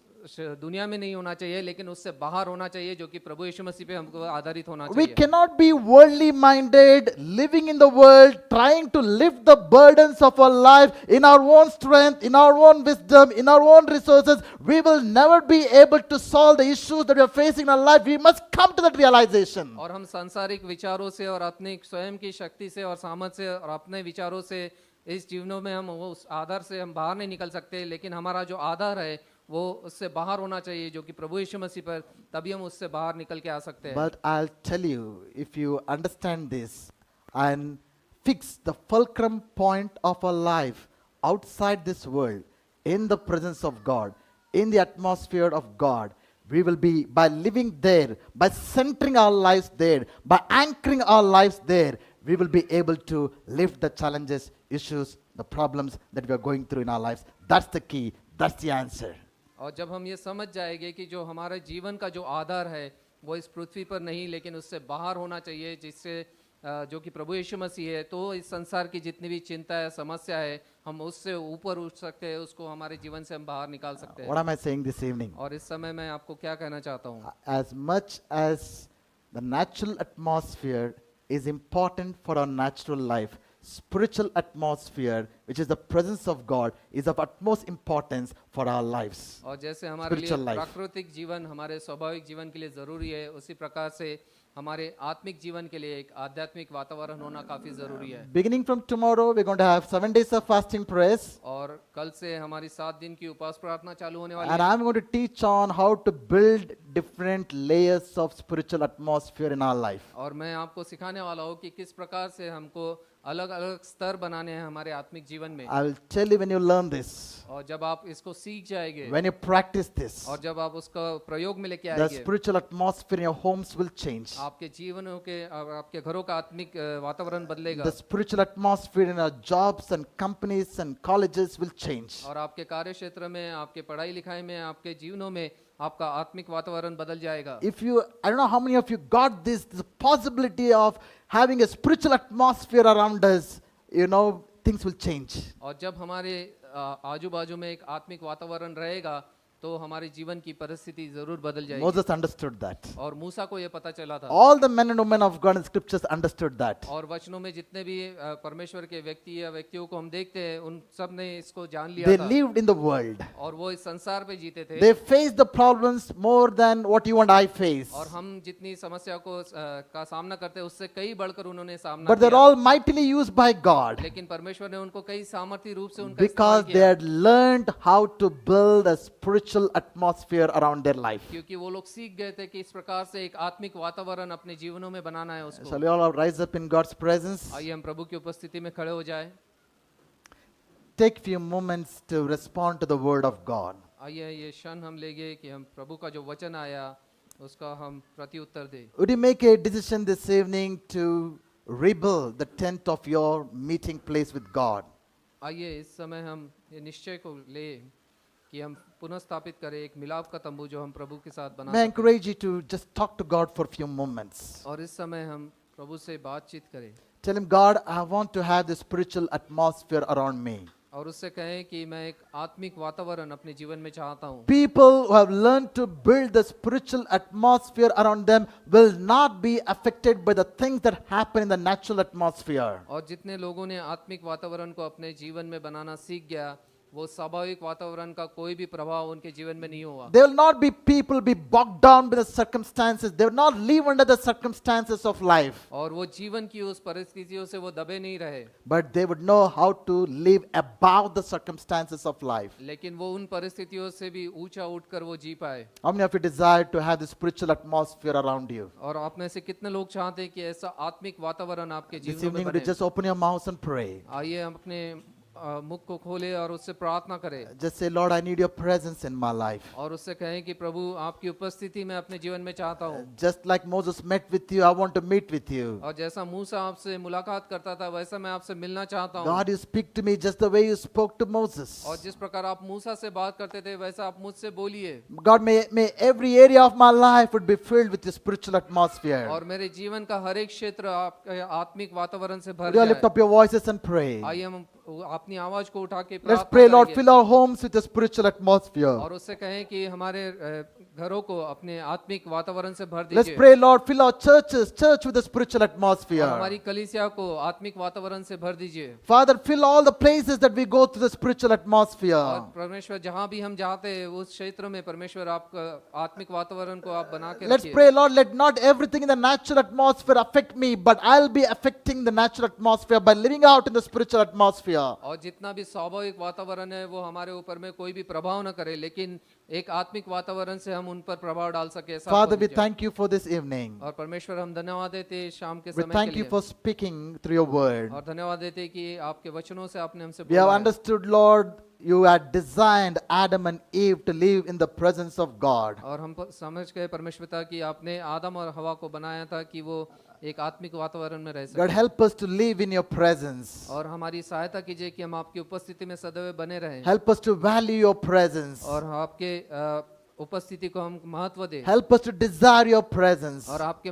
दुनिया में नहीं होना चाहिए, लेकिन उससे बाहर होना चाहिए, जो कि प्रभु यीशु मसीह पे हमको आधारित होना We चाहिए। cannot be worldly minded, living in the world, trying to lift the burdens of our life in our own strength, in our own wisdom, in our own resources. We will never be able to solve the issues that we are facing in our life. We must come to that realization. और हम सांसारिक विचारों से और अपने स्वयं की शक्ति से और सामर्थ से और अपने विचारों से इस जीवनों में हम उस आधार से हम बाहर नहीं निकल सकते, लेकिन हमारा जो आधार है वो उससे बाहर होना चाहिए, जो कि प्रभु यीशु मसीह पर, तभी हम उससे बाहर निकल के आ सकते हैं। But I'll tell you, if you understand this and fix the fulcrum point of our life outside this world, in the presence of God, in the atmosphere of God, we will be, by living there, by centering our lives there, by anchoring our lives there, we will be able to lift the challenges, issues, the problems that we are going through in our lives. That's the key. That's the answer. और जब हम ये समझ जाएंगे कि जो हमारे जीवन का जो आधार है वो इस पृथ्वी पर नहीं, लेकिन उससे बाहर होना चाहिए, जिससे जो कि प्रभु यीशु मसीह है, तो इस संसार की जितनी भी चिंता है, समस्या है, हम उससे ऊपर उठ सकते हैं, उसको हमारे जीवन से हम बाहर निकाल सकते हैं। What am I saying this evening? और इस समय मैं आपको क्या कहना चाहता हूँ? As much as the natural atmosphere is important for our natural life, spiritual atmosphere, which is the presence of God, is of utmost importance for our lives. और जैसे हमारे लिए Spiritual life. प्राकृतिक जीवन हमारे स्वाभाविक जीवन के लिए जरूरी है, उसी प्रकार से हमारे आत्मिक जीवन के लिए एक आध्यात्मिक वातावरण होना काफी जरूरी है। Beginning from tomorrow, we're going to have 7 days of fasting prayers. और कल से हमारी 7 दिन की उपवास प्रार्थना चालू होने वाली And है। I'm going to teach on how to build different layers of spiritual atmosphere in our life. और मैं आपको सिखाने वाला हूँ कि किस प्रकार से हमको अलग अलग स्तर बनाने हैं हमारे आत्मिक जीवन में। I will tell you when you learn this, और जब आप इसको सीख जाएंगे when you practice this, और जब आप उसका प्रयोग में लेके the आएंगे, spiritual atmosphere in your homes will change. आपके जीवनों के आपके घरों का आत्मिक वातावरण बदलेगा। The spiritual atmosphere in our jobs and companies and colleges will change. और आपके कार्य क्षेत्र में, आपके पढ़ाई लिखाई में, आपके जीवनों में आपका आत्मिक वातावरण बदल जाएगा। If you, I don't know how many of you got this possibility of having a spiritual atmosphere around us, you know, things will change. और जब हमारे आजू बाजू में एक आत्मिक वातावरण रहेगा तो हमारे जीवन की परिस्थिति जरूर बदल जाएगी। Moses understood that. और मूसा को ये पता चला था। All the men and women of God in scriptures understood that. और वचनों में जितने भी परमेश्वर के व्यक्ति या व्यक्तियों को हम देखते हैं उन सब ने इसको जान लिया They था lived in the world. और वो इस संसार पे जीते थे। They faced the problems more than what you and I face. और हम जितनी समस्या को का सामना करते हैं उससे कई बढ़कर उन्होंने सामना But they're किया। all mightily used by God लेकिन परमेश्वर ने उनको कई सामर्थ्य रूप से उनका because इस्तेमाल they किया had learned how to build a spiritual atmosphere around their life. क्योंकि वो लोग सीख गए थे कि इस प्रकार से एक आत्मिक वातावरण अपने जीवनों में बनाना है उसको। Shall we all rise up in God's presence? आइए हम प्रभु की उपस्थिति में खड़े हो जाए। Take few moments to respond to the word of God. आइए ये क्षण हम लेंगे कि हम प्रभु का जो वचन आया उसका हम प्रति उत्तर दें। Would you make a decision this evening to rebuild the tent of your meeting place with God? आइए इस समय हम ये निश्चय को ले कि हम पुनः स्थापित करें एक मिलाप का तंबू जो हम प्रभु के साथ बना May I सकें। encourage you to just talk to God for a few moments. और इस समय हम प्रभु से बातचीत करें Tell him, God, I want to have this spiritual atmosphere around me. और उससे कहें कि मैं एक आत्मिक वातावरण अपने जीवन में चाहता हूँ। People who have learned to build the spiritual atmosphere around them will not be affected by the things that happen in the natural atmosphere. और जितने लोगों ने आत्मिक वातावरण को अपने जीवन में बनाना सीख गया वो स्वाभाविक वातावरण का कोई भी प्रभाव उनके जीवन में नहीं हुआ। They will not be people be bogged down by the circumstances. They will not live under the circumstances of life. और वो जीवन की उस परिस्थितियों से वो दबे नहीं रहे But they would know how to live above the circumstances of life. लेकिन वो उन परिस्थितियों से भी ऊंचा उठकर वो जी पाए। How many of you desire to have this spiritual atmosphere around you? और आप में से कितने लोग चाहते हैं कि ऐसा आत्मिक वातावरण आपके This जीवन में evening, would you बने? just open your mouth and pray? आइए हम अपने मुख को खोले और उससे प्रार्थना करें Just say, Lord, I need your presence in my life. और उससे कहें कि प्रभु आपकी उपस्थिति में अपने जीवन में चाहता हूँ। Just like Moses met with you, I want to meet with you. और जैसा मूसा आपसे मुलाकात करता था वैसा मैं आपसे मिलना चाहता हूँ। God, you speak to me just the way you spoke to Moses. और जिस प्रकार आप मूसा से बात करते थे वैसा आप मुझसे बोलिए। God, may every area of my life would be filled with your spiritual atmosphere. और मेरे जीवन का हर एक क्षेत्र आपके आत्मिक वातावरण से भर Would you lift जाए। up your voices and pray? आइए हम अपनी आवाज को उठा के Let's प्रार्थना pray, Lord, करेंगे। fill our homes with a spiritual atmosphere. और उससे कहें कि हमारे घरों को अपने आत्मिक वातावरण से भर Let's दीजिए। pray, Lord, fill our church with a spiritual और atmosphere. हमारी कलीसिया को आत्मिक वातावरण से भर दीजिए। Father, fill all the places that we go to the spiritual और atmosphere. परमेश्वर जहाँ भी हम जाते हैं उस क्षेत्र में परमेश्वर आपका आत्मिक वातावरण को आप बना के Let's रखिए। pray, Lord, let not everything in the natural atmosphere affect me, but I'll be affecting the natural atmosphere by living out in the spiritual atmosphere. और जितना भी स्वाभाविक वातावरण है वो हमारे ऊपर में कोई भी प्रभाव न करे लेकिन एक आत्मिक वातावरण से हम उन पर प्रभाव डाल सके ऐसा Father, आपको we दीजिए। thank you for this evening. और परमेश्वर हम धन्यवाद देते हैं शाम के We समय thank के you लिए for speaking through your word. और धन्यवाद देते हैं कि आपके वचनों से आपने हमसे We have बोला है। understood, Lord, you had designed Adam and Eve to live in the presence of God. और हम समझ गए परमेश्वर पिता कि आपने आदम और हवा को बनाया था कि वो एक आत्मिक वातावरण में रह God, सके help us to live in your presence. और हमारी सहायता कीजिए कि हम आपकी उपस्थिति में सदैव बने रहें Help us to value your presence. और आपके उपस्थिति को हम महत्व दें Help us to desire your presence. और आपके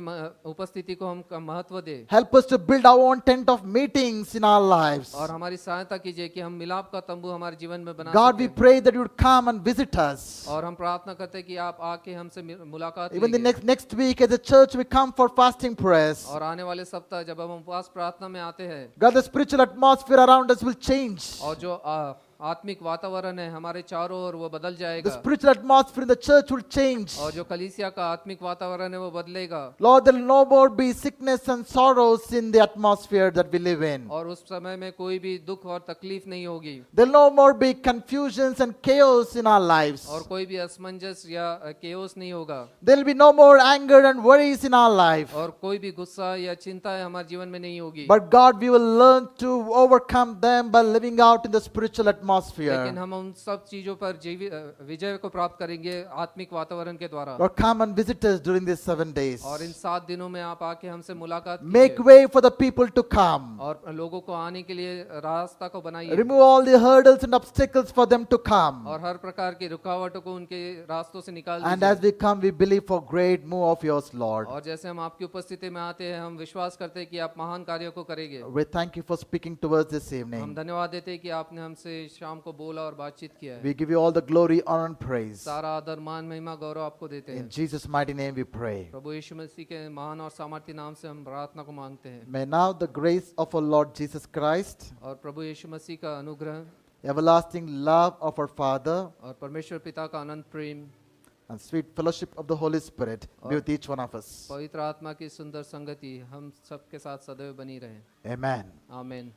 उपस्थिति को हम महत्व दें Help us to build our own tent of meetings in our lives. और हमारी सहायता कीजिए कि हम मिलाप का तंबू हमारे जीवन में बना God, we सकें pray that you would come and visit us. और हम प्रार्थना करते हैं कि आप आके हमसे मुलाकात Even the कीजिए। next week as a church, we come for fasting prayers. और आने वाले सप्ताह जब हम उपवास प्रार्थना में आते हैं God, the spiritual atmosphere around us will change. और जो आत्मिक वातावरण है हमारे चारों ओर वो बदल The जाएगा spiritual atmosphere in the church will change. और जो कलीसिया का आत्मिक वातावरण है वो बदलेगा Lord, there will no more be sickness and sorrows in the atmosphere that we live in. और उस समय में कोई भी दुख और तकलीफ नहीं होगी There will no more be confusions and chaos in our lives. और कोई भी असमंजस या केओस नहीं होगा There will be no more anger and worries in our life. और कोई भी गुस्सा या चिंता हमारे जीवन में नहीं होगी But God, we will learn to overcome them by living out in the spiritual लेकिन atmosphere. हम उन सब चीजों पर विजय को प्राप्त करेंगे आत्मिक वातावरण के द्वारा Lord, come and visit us during these 7 days. और इन 7 दिनों में आप आके हमसे मुलाकात Make कीजिए way for the people to come. और लोगों को आने के लिए रास्ता को बनाइए Remove all the hurdles and obstacles for them to come. और हर प्रकार की रुकावटों को उनके रास्तों से निकाल And दीजिए as we come, we believe for great move of yours, Lord. और जैसे हम आपकी उपस्थिति में आते हैं हम विश्वास करते हैं कि आप महान कार्यों को करेंगे We thank you for speaking to us this हम evening. धन्यवाद देते हैं कि आपने हमसे शाम को बोला और बातचीत किया है। We give you all the glory, honor, and praise. सारा आदर मान महिमा गौरव आपको देते हैं। In Jesus' mighty name we pray. प्रभु यीशु मसीह के महान और सामर्थ्य नाम से हम प्रार्थना को मांगते हैं। May now the grace of our Lord Jesus Christ, और प्रभु यीशु मसीह का अनुग्रह everlasting love of our Father, और परमेश्वर पिता का अनंत प्रेम and sweet fellowship of the Holy Spirit be with each one of us. पवित्र आत्मा की सुंदर संगति हम सबके साथ सदैव बनी रहे। Amen. आमीन।